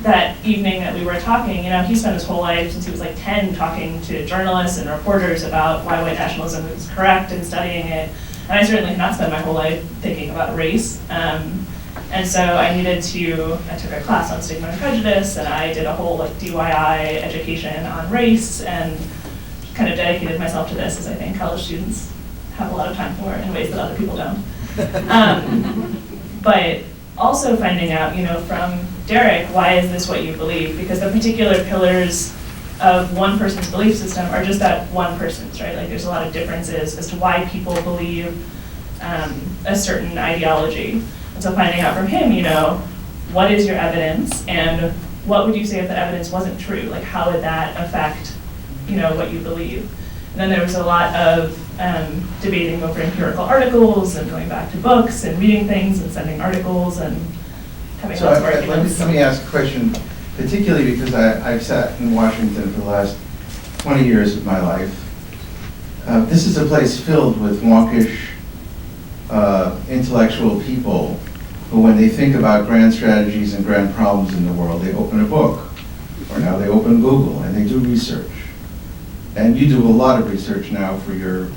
that evening that we were talking, you know, he spent his whole life since he was like 10 talking to journalists and reporters about why white nationalism is correct and studying it. And I certainly have not spent my whole life thinking about race. And so I took a class on stigma and prejudice, and I did a whole like DIY education on race, and kind of dedicated myself to this, as I think college students have a lot of time for in ways that other people don't. But also finding out, you know, from Derek, why is this what you believe? Because the particular pillars of one person's belief system are just that one person's, right? Like there's a lot of differences as to why people believe a certain ideology. And so finding out from him, you know, what is your evidence, and what would you say if the evidence wasn't true? Like how would that affect, you know, what you believe? And then there was a lot of debating over empirical articles and going back to books and reading things and sending articles and having So lots of arguments. let me ask a question, particularly because I've sat in Washington for the last 20 years of my life. This is a place filled with wonkish, intellectual people who, when they think about grand strategies and grand problems in the world, they open a book, or now they open Google and they do research. And you do a lot of research now for your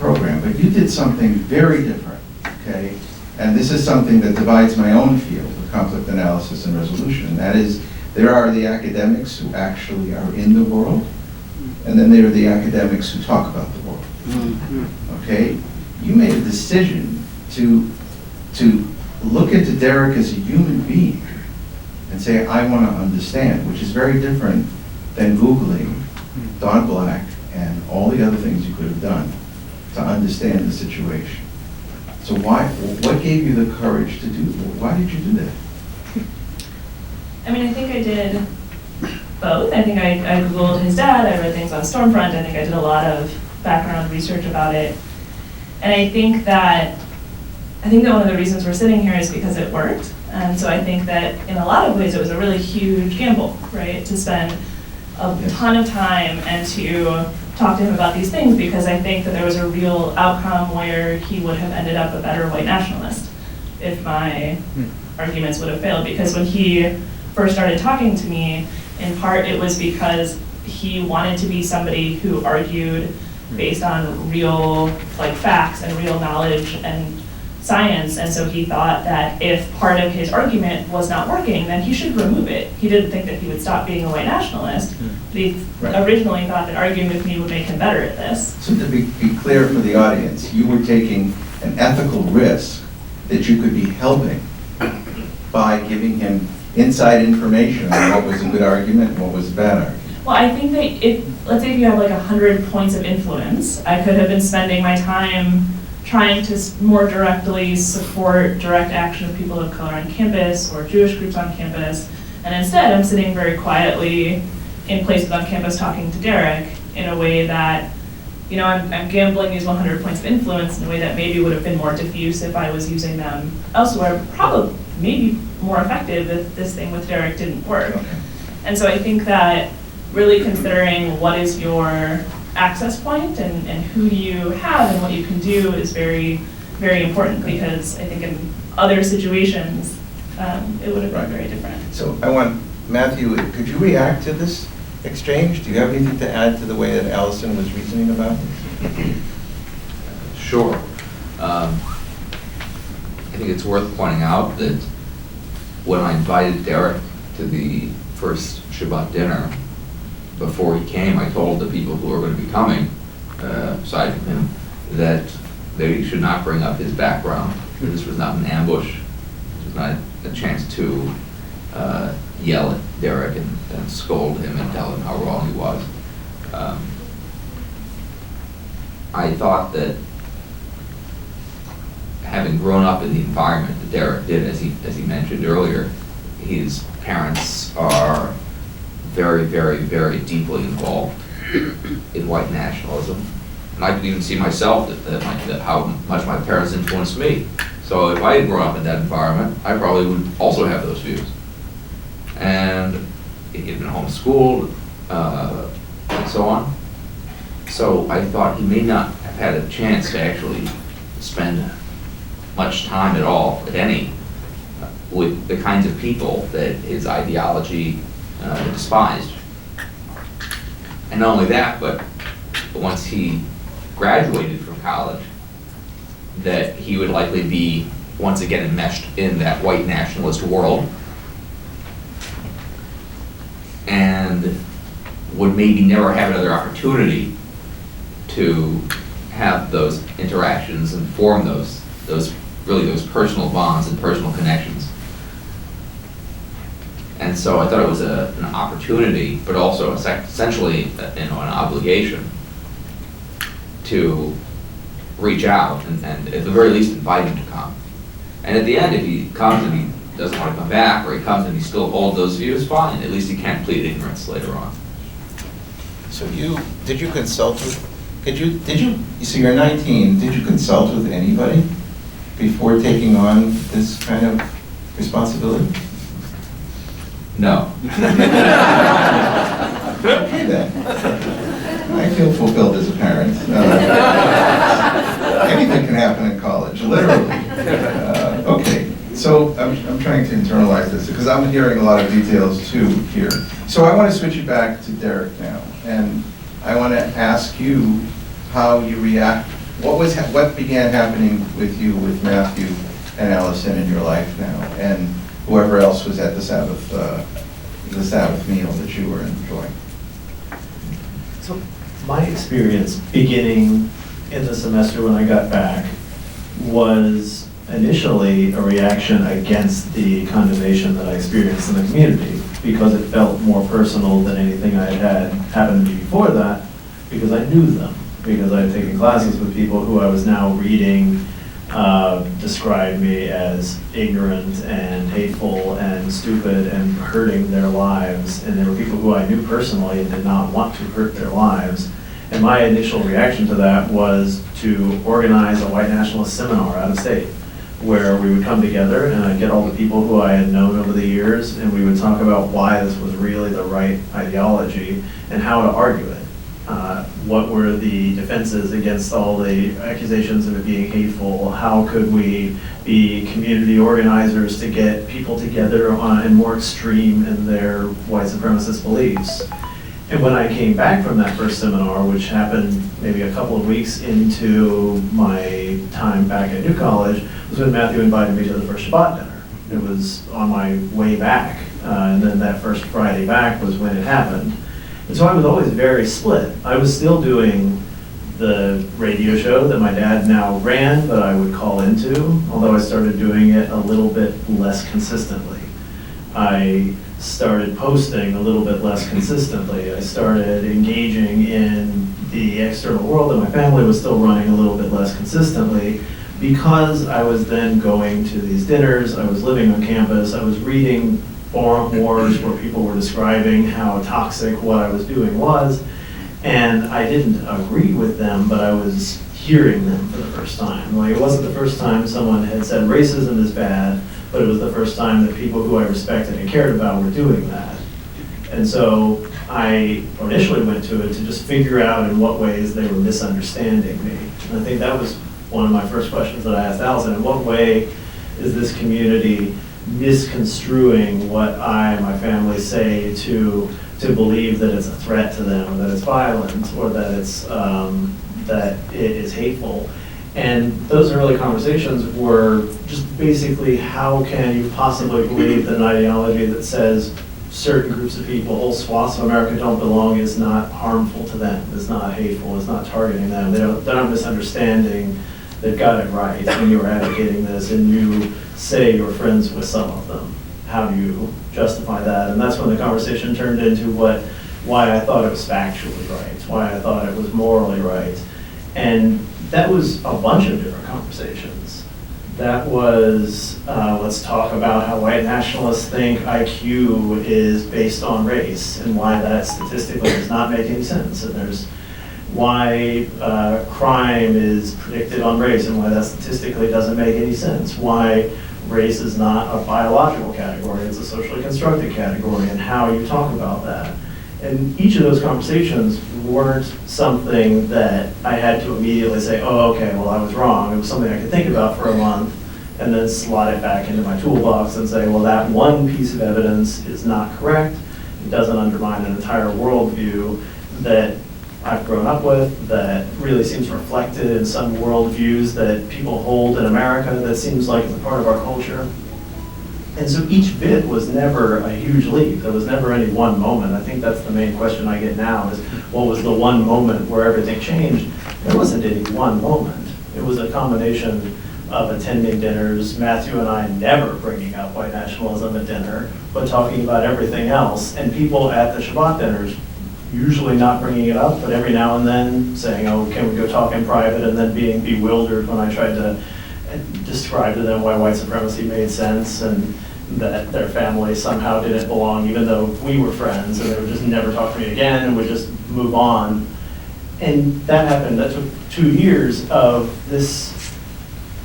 program, but you did something very different, okay? And this is something that divides my own field of conflict analysis and resolution, and that is there are the academics who actually are in the world, and then there are the academics who talk about the world, okay? You made a decision to look into Derek as a human being and say, I want to understand, which is very different than Googling Don Black and all the other things you could have done to understand the situation. So what gave you the courage to do that? Why did you do that? I mean, I think I did both. I think I Googled his dad, I read things on Stormfront, I think I did a lot of background research about it. And I think that one of the reasons we're sitting here is because it worked. And so I think that in a lot of ways it was a really huge gamble, right? To spend a ton of time and to talk to him about these things, because I think that there was a real outcome where he would have ended up a better white nationalist if my arguments would have failed. Because when he first started talking to me, in part it was because he wanted to be somebody who argued based on real like facts and real knowledge and science, and so he thought that if part of his argument was not working, then he should remove it. He didn't think that he would stop being a white nationalist. He originally thought that arguing with me would make him better at this. So to be clear for the audience, you were taking an ethical risk that you could be helping by giving him inside information on what was a good argument and what was a bad argument. Well, I think that let's say if you have like 100 points of influence, I could have been spending my time trying to more directly support direct action of people of color on campus or Jewish groups on campus. And instead, I'm sitting very quietly in places on campus talking to Derek in a way that, you know, I'm gambling these 100 points of influence in a way that maybe would have been more diffuse if I was using them elsewhere, probably maybe more effective if this thing with Derek didn't work. And so I think that really considering what is your access point and who you have and what you can do is very, very important, because I think in other situations, it would have been very different. So I want, Matthew, could you react to this exchange? Do you have anything to add to the way that Allison was reasoning about this? Sure. I think it's worth pointing out that when I invited Derek to the first Shabbat dinner, before he came, I told the people who were going to be coming, aside from him, that they should not bring up his background. This was not an ambush. This was not a chance to yell at Derek and scold him and tell him how wrong he was. I thought that having grown up in the environment that Derek did, as he mentioned earlier, his parents are very, very, very deeply involved in white nationalism. And I could even see myself that how much my parents influenced me. So if I had grown up in that environment, I probably would also have those views. and he had been homeschooled, and so on. So I thought he may not have had a chance to actually spend much time at all, if any, with the kinds of people that his ideology despised. And not only that, but once he graduated from college, that he would likely be once again enmeshed in that white nationalist world, and would maybe never have another opportunity to have those interactions and form those personal bonds and personal connections. And so I thought it was an opportunity, but also essentially an obligation to reach out and at the very least invite him to come. And at the end, if he comes and he doesn't want to come back, or he comes and he still holds those views, fine. At least he can't plead ignorance later on. So did you consult with, so you're 19, did you consult with anybody before taking on this kind of responsibility? No. Okay then. I feel fulfilled as a parent. Anything can happen in college, literally. Okay, so I'm trying to internalize this because I'm hearing a lot of details too here. So I want to switch it back to Derek now, and I want to ask you how you react. What began happening with you, with Matthew and Allison in your life now, and whoever else was at the Sabbath meal that you were enjoying? So my experience beginning in the semester when I got back was initially a reaction against the condemnation that I experienced in the community, because it felt more personal than anything I had happened to me before that, because I knew them, because I had taken classes with people who I was now reading described me as ignorant and hateful and stupid and hurting their lives, and there were people who I knew personally and did not want to hurt their lives. And my initial reaction to that was to organize a white nationalist seminar out of state, where we would come together and I'd get all the people who I had known over the years, and we would talk about why this was really the right ideology and how to argue it. What were the defenses against all the accusations of it being hateful? How could we be community organizers to get people together and more extreme in their white supremacist beliefs? And when I came back from that first seminar, which happened maybe a couple of weeks into my time back at New College, was when Matthew invited me to the first Shabbat dinner. It was on my way back, and then that first Friday back was when it happened. And so I was always very split. I was still doing the radio show that my dad now ran, but I would call into, although I started doing it a little bit less consistently. I started posting a little bit less consistently. I started engaging in the external world that my family was still running a little bit less consistently, because I was then going to these dinners, I was living on campus, I was reading forum wars where people were describing how toxic what I was doing was, and I didn't agree with them, but I was hearing them for the first time. Like, it wasn't the first time someone had said racism is bad, but it was the first time that people who I respected and cared about were doing that. And so I initially went to it to just figure out in what ways they were misunderstanding me. And I think that was one of my first questions that I asked Allison. In what way is this community misconstruing what I and my family say to believe that it's a threat to them, or that it's violent, or that it's that it is hateful? And those early conversations were just basically, how can you possibly believe that an ideology that says certain groups of people, whole swaths of America don't belong, is not harmful to them, is not hateful, is not targeting them? They're not misunderstanding. They've got it right when you're advocating this, and you say you're friends with some of them. How do you justify that? And that's when the conversation turned into why I thought it was factually right, why I thought it was morally right. And that was a bunch of different conversations. That was, let's talk about how white nationalists think IQ is based on race, and why that statistically does not make any sense. And there's why crime is predicted on race, and why that statistically doesn't make any sense. Why race is not a biological category, it's a socially constructed category, and how you talk about that. And each of those conversations weren't something that I had to immediately say, oh, okay, well, I was wrong. It was something I could think about for a month and then slot it back into my toolbox and say, well, that one piece of evidence is not correct. It doesn't undermine an entire worldview that I've grown up with, that really seems reflected in some worldviews that people hold in America that seems like it's a part of our culture. And so each bit was never a huge leap. There was never any one moment. I think that's the main question I get now is, what was the one moment where everything changed? There wasn't any one moment. It was a combination of attending dinners, Matthew and I never bringing up white nationalism at dinner, but talking about everything else, and people at the Shabbat dinners usually not bringing it up, but every now and then saying, oh, can we go talk in private, and then being bewildered when I tried to describe to them why white supremacy made sense and that their family somehow didn't belong, even though we were friends, and they would just never talk to me again and would just move on. And that happened. That took 2 years of this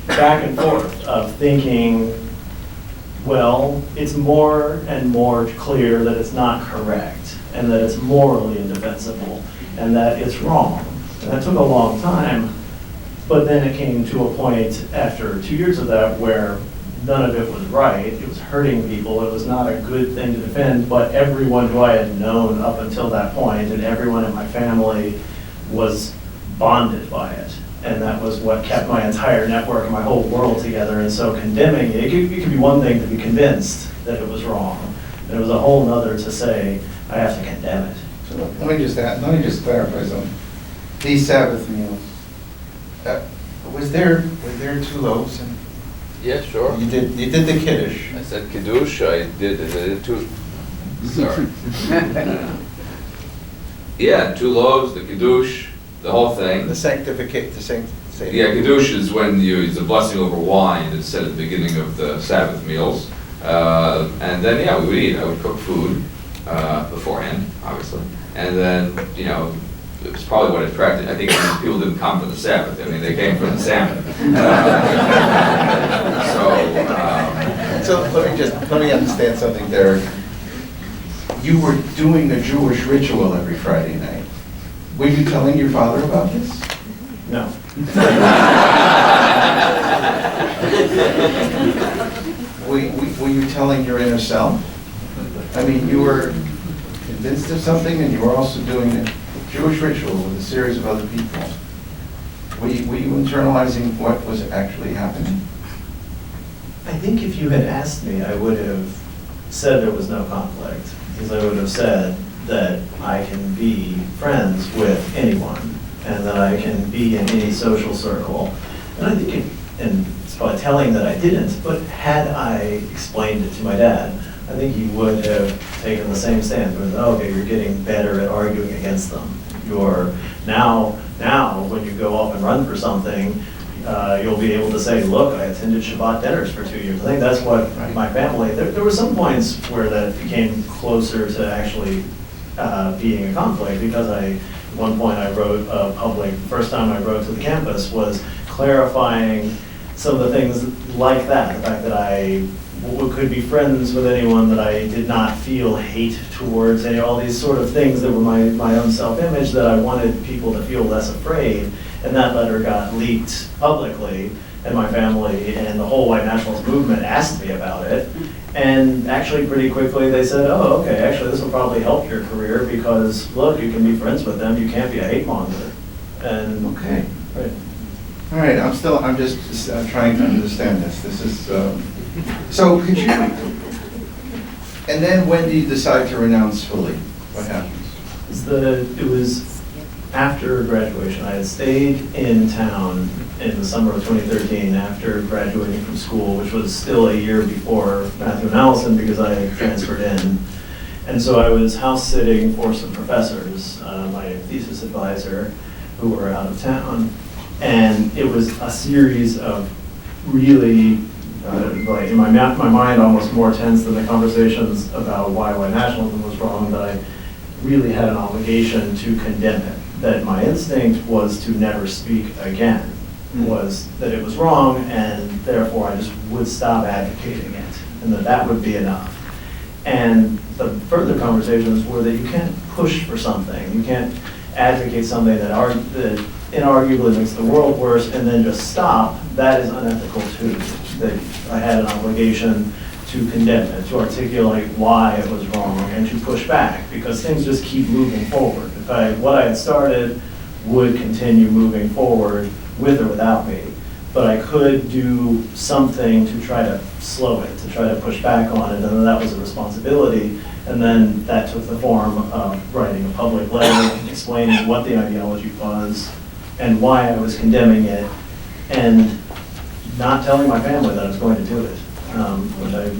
back and forth of thinking, well, it's more and more clear that it's not correct and that it's morally indefensible and that it's wrong. And that took a long time, but then it came to a point after 2 years of that where none of it was right. It was hurting people. It was not a good thing to defend, but everyone who I had known up until that point and everyone in my family was bonded by it. And that was what kept my entire network and my whole world together. And so condemning it could be one thing to be convinced that it was wrong. And it was a whole nother to say, I have to condemn it. So let me just clarify something. These Sabbath meals, were there 2 loaves? And Yeah, sure. you did the Kiddush. I said Kiddush, I did 2, sorry. Yeah, 2 loaves, the Kiddush, the whole thing. The sanctificate, the saint. Yeah, Kiddush is when it's a blessing over wine. It's said at the beginning of the Sabbath meals. And then, yeah, we would eat. I would cook food beforehand, obviously. And then, it was probably what attracted, I think people didn't come for the Sabbath. I mean, they came for the salmon. So let me understand something, Derek. You were doing a Jewish ritual every Friday night. Were you telling your father about this? No. Were you telling your inner self? I mean, you were convinced of something and you were also doing a Jewish ritual with a series of other people. Were you internalizing what was actually happening? I think if you had asked me, I would have said there was no conflict, because I would have said that I can be friends with anyone and that I can be in any social circle. And I think, and it's probably telling that I didn't, but had I explained it to my dad, I think he would have taken the same stance. With, oh, okay, you're getting better at arguing against them. You're now when you go off and run for something, you'll be able to say, look, I attended Shabbat dinners for 2 years. I think that's what my family, there were some points where that became closer to actually being a conflict, because at one point I wrote first time I wrote to the campus was clarifying some of the things like that, the fact that I could be friends with anyone, that I did not feel hate towards all these sort of things that were my own self-image, that I wanted people to feel less afraid. And that letter got leaked publicly, and my family and the whole white nationalist movement asked me about it. And actually pretty quickly they said, oh, okay, actually this will probably help your career, because look, you can be friends with them, you can't be a hate monger. And Okay. right. All right, I'm just trying to understand this. This is, so could you, and then when do you decide to renounce fully? What happens? It was after graduation. I had stayed in town in the summer of 2013 after graduating from school, which was still a year before Matthew and Allison, because I had transferred in. And so I was house sitting for some professors, my thesis advisor, who were out of town. And it was a series of really, like in my mind, almost more tense than the conversations about why white nationalism was wrong, that I really had an obligation to condemn it. That my instinct was to never speak again. was that it was wrong, and therefore I just would stop advocating it, and that would be enough. And the further conversations were that you can't push for something. You can't advocate something that inarguably makes the world worse and then just stop. That is unethical too. That I had an obligation to condemn it, to articulate why it was wrong, and to push back, because things just keep moving forward. What I had started would continue moving forward with or without me, but I could do something to try to slow it, to try to push back on it, and that was a responsibility. And then that took the form of writing a public letter explaining what the ideology was and why I was condemning it, and not telling my family that I was going to do it, which I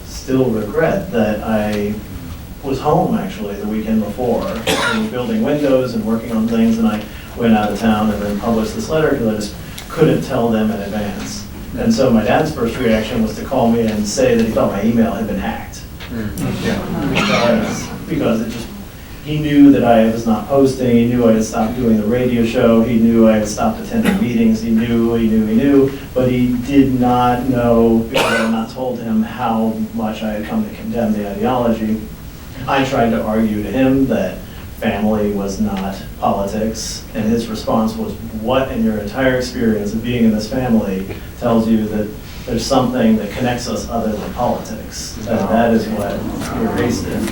still regret. That I was home actually the weekend before, and building windows and working on things, and I went out of town and then published this letter because I just couldn't tell them in advance. And so my dad's first reaction was to call me and say that he thought my email had been hacked. Because it just, he knew that I was not posting, he knew I had stopped doing the radio show, he knew I had stopped attending meetings, he knew, but he did not know, because I had not told him how much I had come to condemn the ideology. I tried to argue to him that family was not politics, and his response was, what in your entire experience of being in this family tells you that there's something that connects us other than politics? That is what we erased it.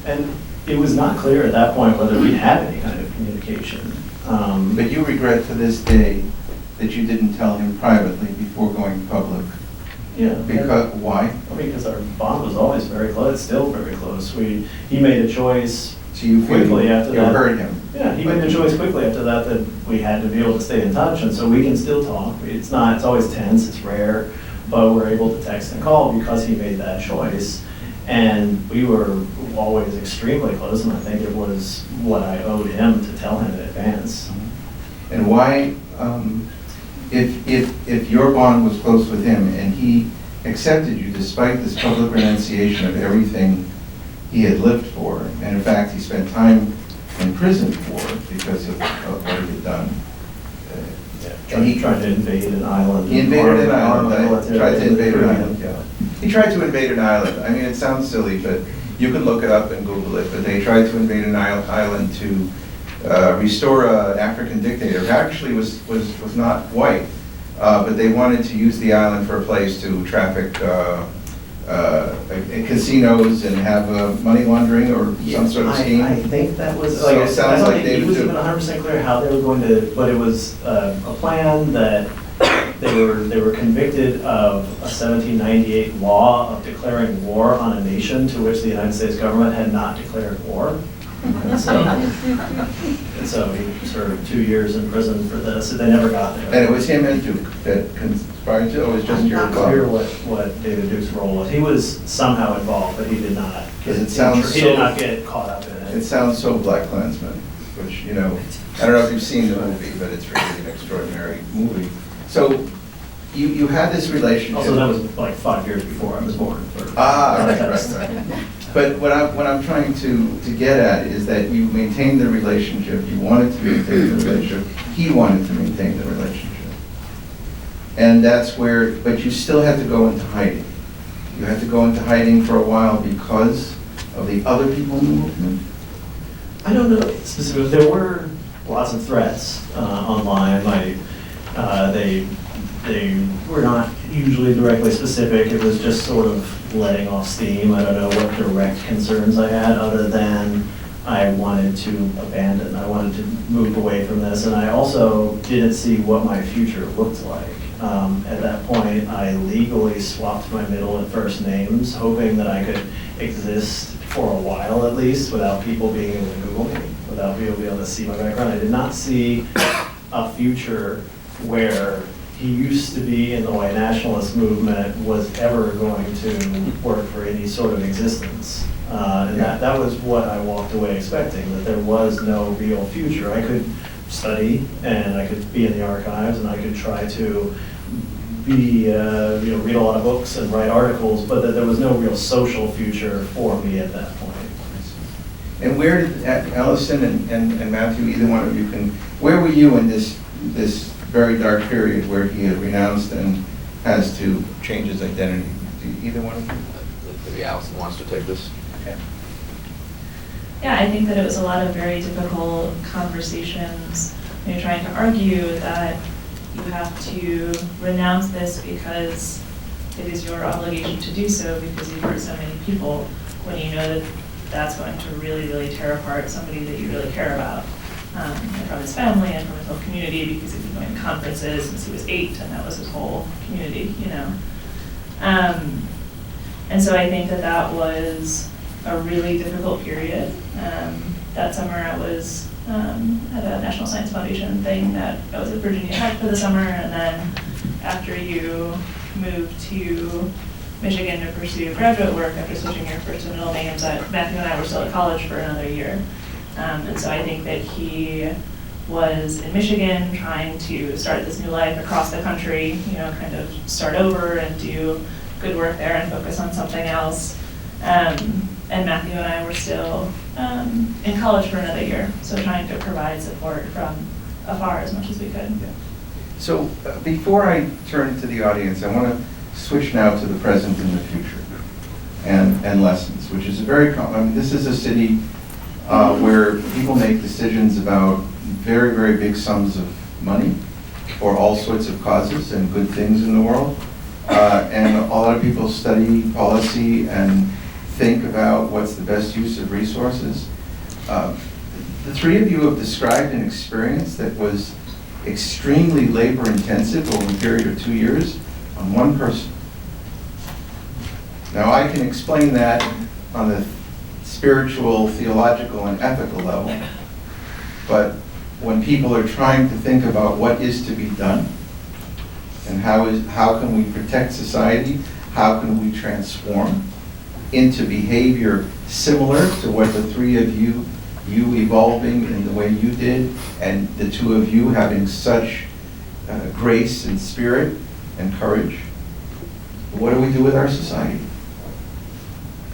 And it was not clear at that point whether we had any kind of communication. But you regret to this day that you didn't tell him privately before going public. Yeah. Because, why? Because our bond was always very close, it's still very close. He made a choice So you quickly after that. You heard him. Yeah, he made a choice quickly after that we had to be able to stay in touch, and so we can still talk. It's always tense, it's rare, but we're able to text and call because he made that choice. And we were always extremely close, and I think it was what I owed him to tell him in advance. And why, if your bond was close with him and he accepted you despite this public renunciation of everything he had lived for, and in fact he spent time in prison for because of what he had done. And he tried to invade an island. He invaded an island. Tried to invade an island, yeah. He tried to invade an island. I mean, it sounds silly, but you can look it up and Google it. But they tried to invade an island to restore an African dictator who actually was not white, but they wanted to use the island for a place to traffic casinos and have money laundering or some sort of scheme. I think that was, So it sounds like David he was even 100% clear how they were going to, but it was a plan that they were convicted of a 1798 law of declaring war on a nation to which the United States government had not declared war. And so he served 2 years in prison for this, and they never got there. And it was him and Duke that conspired to, or was just your I'm not clear what David Duke's role was. He was somehow involved, but he did not get caught up in it. It sounds so Black Klansman, which, you know, I don't know if you've seen the movie, but it's really an extraordinary movie. So you had this relationship. Also, that was like 5 years before I was born. Right. But what I'm trying to get at is that you maintained the relationship, you wanted to maintain the relationship, he wanted to maintain the relationship. And that's where, but you still had to go into hiding. You had to go into hiding for a while because of the other people in the movement? I don't know specifically. There were lots of threats online. They were not usually directly specific. It was just sort of letting off steam. I don't know what direct concerns I had other than I wanted to abandon. I wanted to move away from this, and I also didn't see what my future looked like. At that point, I legally swapped my middle and first names, hoping that I could exist for a while at least without people being able to Google me, without people being able to see my background. I did not see a future where he used to be in the white nationalist movement was ever going to work for any sort of existence. And that was what I walked away expecting, that there was no real future. I could study and I could be in the archives and I could try to be, read a lot of books and write articles, but that there was no real social future for me at that point. And where did Allison and Matthew, either one of you where were you in this very dark period where he had renounced and has to change his identity. Do either one of you? Maybe Allison wants to take this. Okay. Yeah, I think that it was a lot of very difficult conversations when you're trying to argue that you have to renounce this because it is your obligation to do so because you've hurt so many people, when you know that that's going to really, really tear apart somebody that you really care about, and from his family and from his whole community, because he's been going to conferences since he was 8, and that was his whole community, you know. And so I think that that was a really difficult period. That summer I was at a National Science Foundation thing that I was at Virginia Tech for the summer, and then after you moved to Michigan to pursue graduate work after switching your first and middle names, Matthew and I were still at college for another year. And so I think that he was in Michigan trying to start this new life across the country, you know, kind of start over and do good work there and focus on something else. And Matthew and I were still in college for another year, so trying to provide support from afar as much as we could. Yeah. So before I turn to the audience, I want to switch now to the present and the future and lessons, which is a very common, this is a city where people make decisions about very, very big sums of money for all sorts of causes and good things in the world. And a lot of people study policy and think about what's the best use of resources. The three of you have described an experience that was extremely labor intensive over a period of 2 years on one person. Now I can explain that on the spiritual, theological, and ethical level, but when people are trying to think about what is to be done and how can we protect society, how can we transform into behavior similar to what the three of you evolving in the way you did, and the two of you having such grace and spirit and courage. What do we do with our society?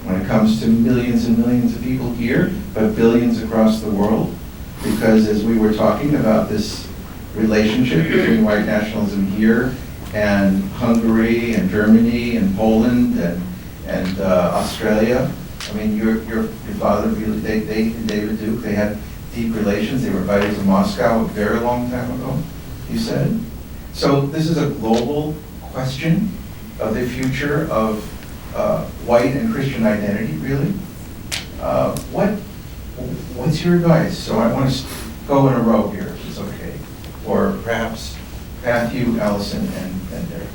When it comes to millions and millions of people here, but billions across the world, because as we were talking about this relationship between white nationalism here and Hungary and Germany and Poland and Australia, I mean, your father, really, they and David Duke, they had deep relations. They were invited to Moscow a very long time ago, you said. So this is a global question of the future of white and Christian identity, really. What's your advice? So I want to go in a row here, if it's okay. Or perhaps Matthew, Allison, and Derek.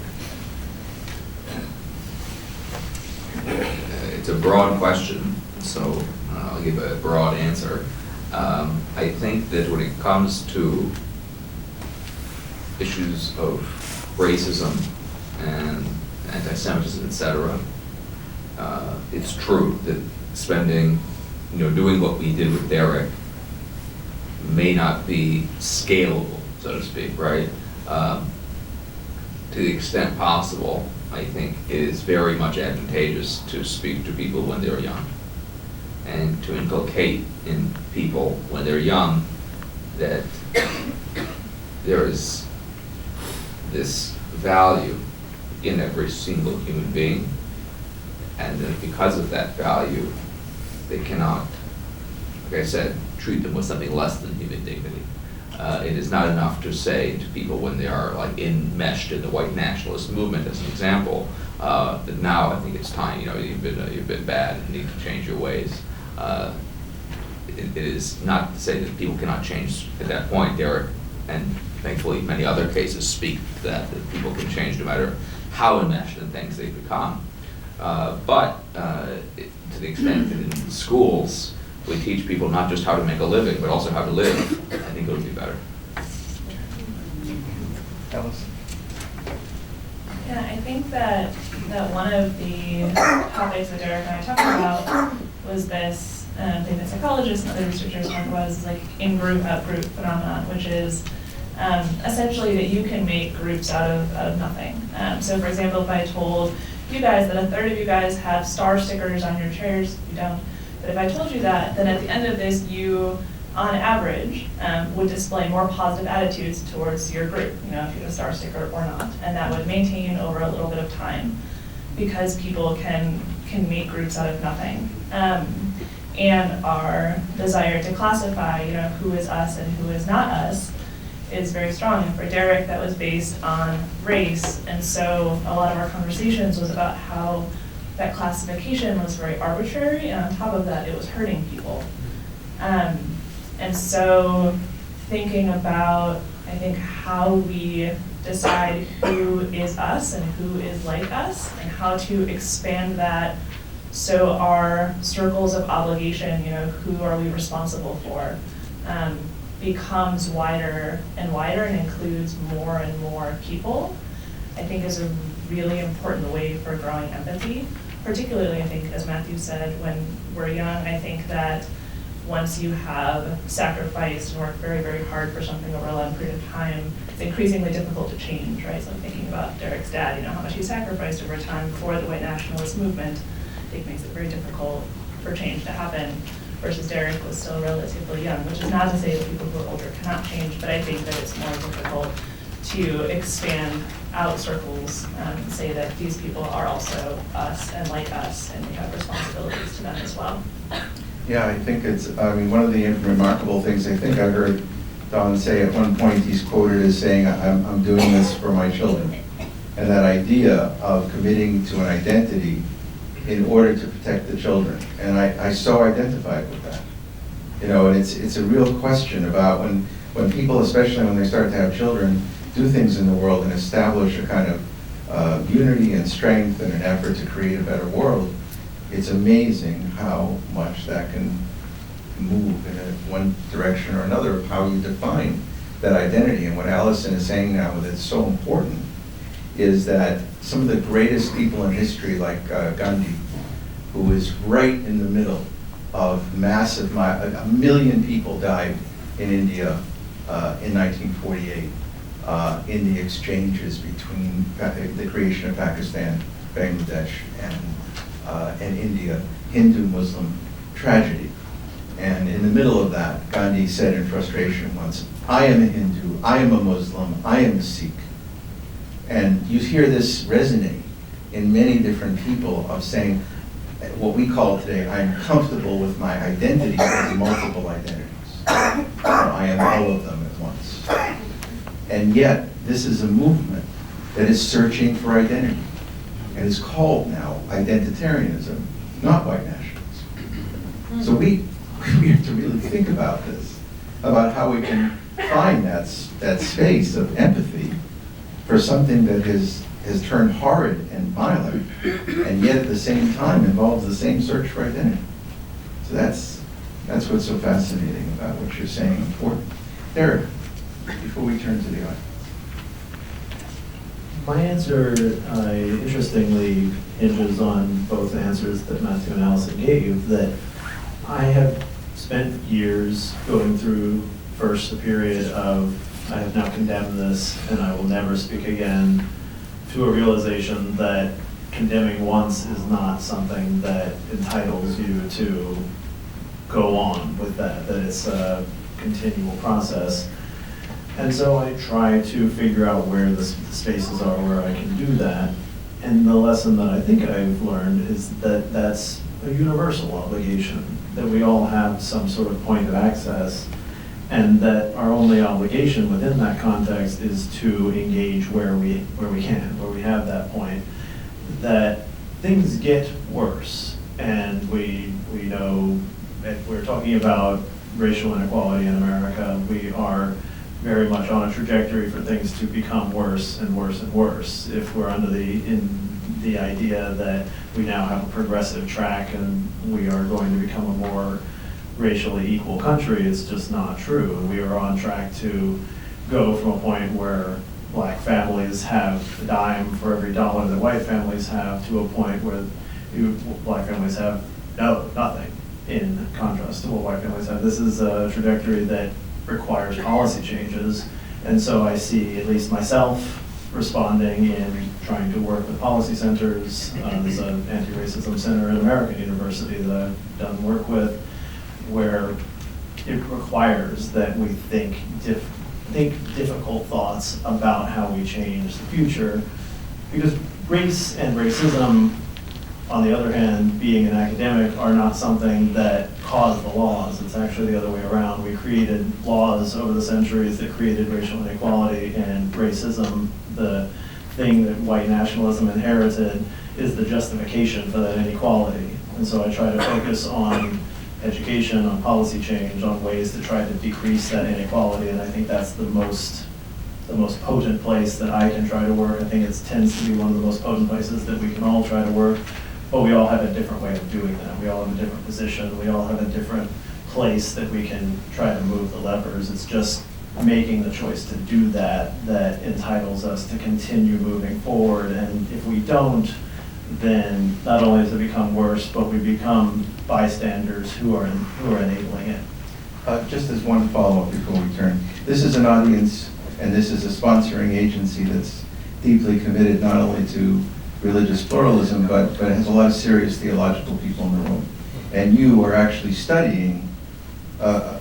It's a broad question, so I'll give a broad answer. I think that when it comes to issues of racism and anti-Semitism, etc., it's true that doing what we did with Derek may not be scalable, so to speak, right? To the extent possible, I think it is very much advantageous to speak to people when they're young and to inculcate in people when they're young that there is this value in every single human being, and that because of that value, they cannot, like I said, treat them with something less than human dignity. It is not enough to say to people when they are like enmeshed in the white nationalist movement, as an example, that now I think it's time. You've been bad and need to change your ways. It is not to say that people cannot change at that point. Derek and thankfully many other cases speak to that people can change no matter how enmeshed in things they become. But to the extent that in schools we teach people not just how to make a living, but also how to live, I think it would be better. Allison? Yeah, I think that one of the topics that Derek and I talked about was this thing that psychologists and other researchers talk about is like in-group, out-group phenomenon, which is essentially that you can make groups out of nothing. So for example, if I told you guys that a third of you guys have star stickers on your chairs, you don't. But if I told you that, then at the end of this, you on average, would display more positive attitudes towards your group, if you had a star sticker or not. And that would maintain over a little bit of time because people can make groups out of nothing. And our desire to classify, who is us and who is not us is very strong. And for Derek, that was based on race. And so a lot of our conversations was about how that classification was very arbitrary, and on top of that, it was hurting people. And so thinking about, I think, how we decide who is us and who is like us, and how to expand that so our circles of obligation, who are we responsible for, becomes wider and wider and includes more and more people, I think is a really important way for growing empathy. Particularly, I think, as Matthew said, when we're young, I think that once you have sacrificed and worked very, very hard for something over a long period of time, it's increasingly difficult to change, right? So I'm thinking about Derek's dad, how much he sacrificed over time for the white nationalist movement. I think makes it very difficult for change to happen, versus Derek was still relatively young, which is not to say that people who are older cannot change, but I think that it's more difficult to expand out circles and say that these people are also us and like us, and we have responsibilities to them as well. Yeah, I think one of the remarkable things I think I heard Don say at one point, he's quoted as saying, I'm doing this for my children. And that idea of committing to an identity in order to protect the children. And I so identified with that. And it's a real question about when people, especially when they start to have children, do things in the world and establish a kind of unity and strength and an effort to create a better world. It's amazing how much that can move in one direction or another of how you define that identity. And what Allison is saying now that's so important is that some of the greatest people in history, like Gandhi, who is right in the middle of massive, 1 million people died in India in 1948 in the exchanges between the creation of Pakistan, Bangladesh, and India, Hindu-Muslim tragedy. And in the middle of that, Gandhi said in frustration once, I am a Hindu, I am a Muslim, I am a Sikh. And you hear this resonate in many different people of saying, what we call today, I'm comfortable with my identity as multiple identities. I am all of them at once. And yet, this is a movement that is searching for identity. And it's called now identitarianism, not white nationalism. So we have to really think about this, about how we can find that space of empathy for something that has turned horrid and violent, and yet at the same time involves the same search for identity. So that's what's so fascinating about what you're saying. Important. Derek, before we turn to the audience. My answer, interestingly, hinges on both answers that Matthew and Allison gave, that I have spent years going through first a period of, I have now condemned this and I will never speak again, to a realization that condemning once is not something that entitles you to go on with that it's a continual process. And so I try to figure out where the spaces are where I can do that. And the lesson that I think I've learned is that that's a universal obligation, that we all have some sort of point of access, and that our only obligation within that context is to engage where we can, where we have that point. That things get worse, and we know, if we're talking about racial inequality in America, we are very much on a trajectory for things to become worse and worse and worse. If we're under the idea that we now have a progressive track and we are going to become a more racially equal country, it's just not true. We are on track to go from a point where black families have a dime for every dollar that white families have, to a point where black families have nothing, in contrast to what white families have. This is a trajectory that requires policy changes, and so I see at least myself responding in trying to work with policy centers. There's an anti-racism center at American University that I've done work with, where it requires that we think difficult thoughts about how we change the future, because race and racism, on the other hand, being an academic, are not something that caused the laws. It's actually the other way around. We created laws over the centuries that created racial inequality, and racism, the thing that white nationalism inherited, is the justification for that inequality. And so I try to focus on education, on policy change, on ways to try to decrease that inequality, and I think that's the most potent place that I can try to work. I think it tends to be one of the most potent places that we can all try to work, but we all have a different way of doing that. We all have a different position. We all have a different place that we can try to move the levers. It's just making the choice to do that that entitles us to continue moving forward, and if we don't, then not only does it become worse, but we become bystanders who are enabling it. Just as one follow-up before we turn, this is an audience and this is a sponsoring agency that's deeply committed not only to religious pluralism, but has a lot of serious theological people in the room. And you are actually studying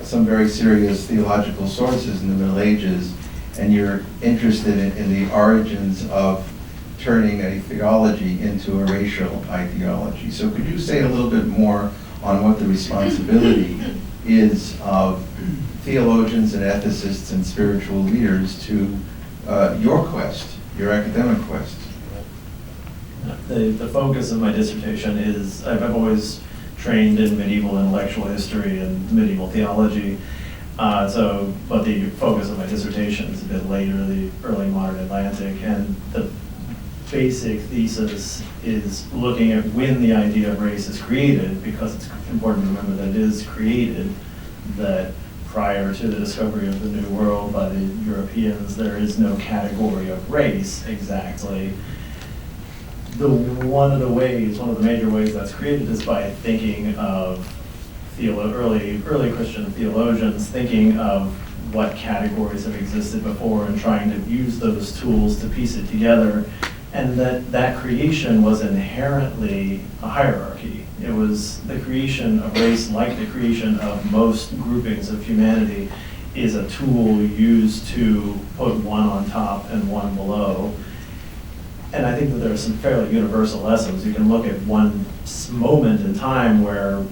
some very serious theological sources in the Middle Ages, and you're interested in the origins of turning a theology into a racial ideology. So could you say a little bit more on what the responsibility is of theologians and ethicists and spiritual leaders to your quest, your academic quest? The focus of my dissertation is, I've always trained in medieval intellectual history and medieval theology, but the focus of my dissertation is a bit later, the early modern Atlantic, and the basic thesis is looking at when the idea of race is created, because it's important to remember that it is created, that prior to the discovery of the New World by the Europeans, there is no category of race exactly. One of the major ways that's created is by thinking of early Christian theologians, thinking of what categories have existed before and trying to use those tools to piece it together. And that creation was inherently a hierarchy. It was the creation of race, like the creation of most groupings of humanity, is a tool used to put one on top and one below. And I think that there are some fairly universal lessons. You can look at one moment in time where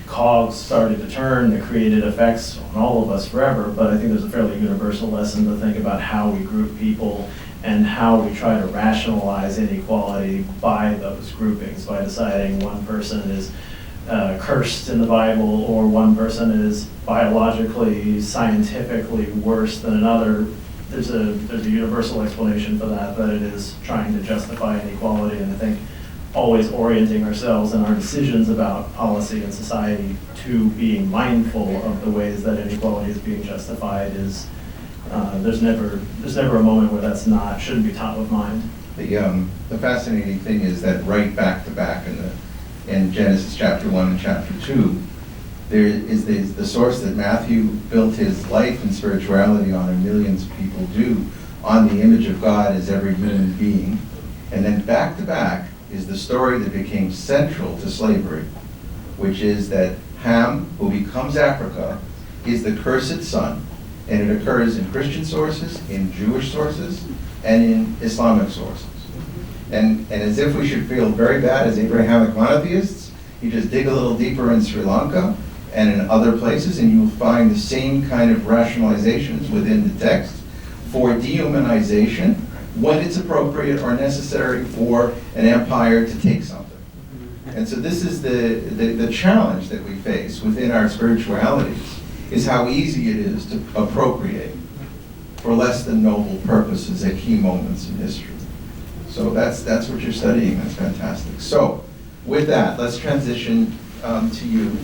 cogs started to turn that created effects on all of us forever, but I think there's a fairly universal lesson to think about how we group people and how we try to rationalize inequality by those groupings, by deciding one person is cursed in the Bible or one person is biologically, scientifically worse than another. There's a universal explanation for that it is trying to justify inequality, and I think always orienting ourselves in our decisions about policy and society to being mindful of the ways that inequality is being justified is, there's never a moment where that's shouldn't be top of mind. The fascinating thing is that right back to back in Genesis chapter 1 and chapter 2, there is the source that Matthew built his life and spirituality on, and millions of people do, on the image of God as every human being. And then back to back is the story that became central to slavery, which is that Ham, who becomes Africa, is the cursed son. And it occurs in Christian sources, in Jewish sources, and in Islamic sources. And as if we should feel very bad as Abrahamic monotheists, you just dig a little deeper in Sri Lanka and in other places, and you will find the same kind of rationalizations within the text for dehumanization when it's appropriate or necessary for an empire to take something. And so this is the challenge that we face within our spiritualities, is how easy it is to appropriate for less than noble purposes at key moments in history. So that's what you're studying. That's fantastic. So with that, let's transition to you.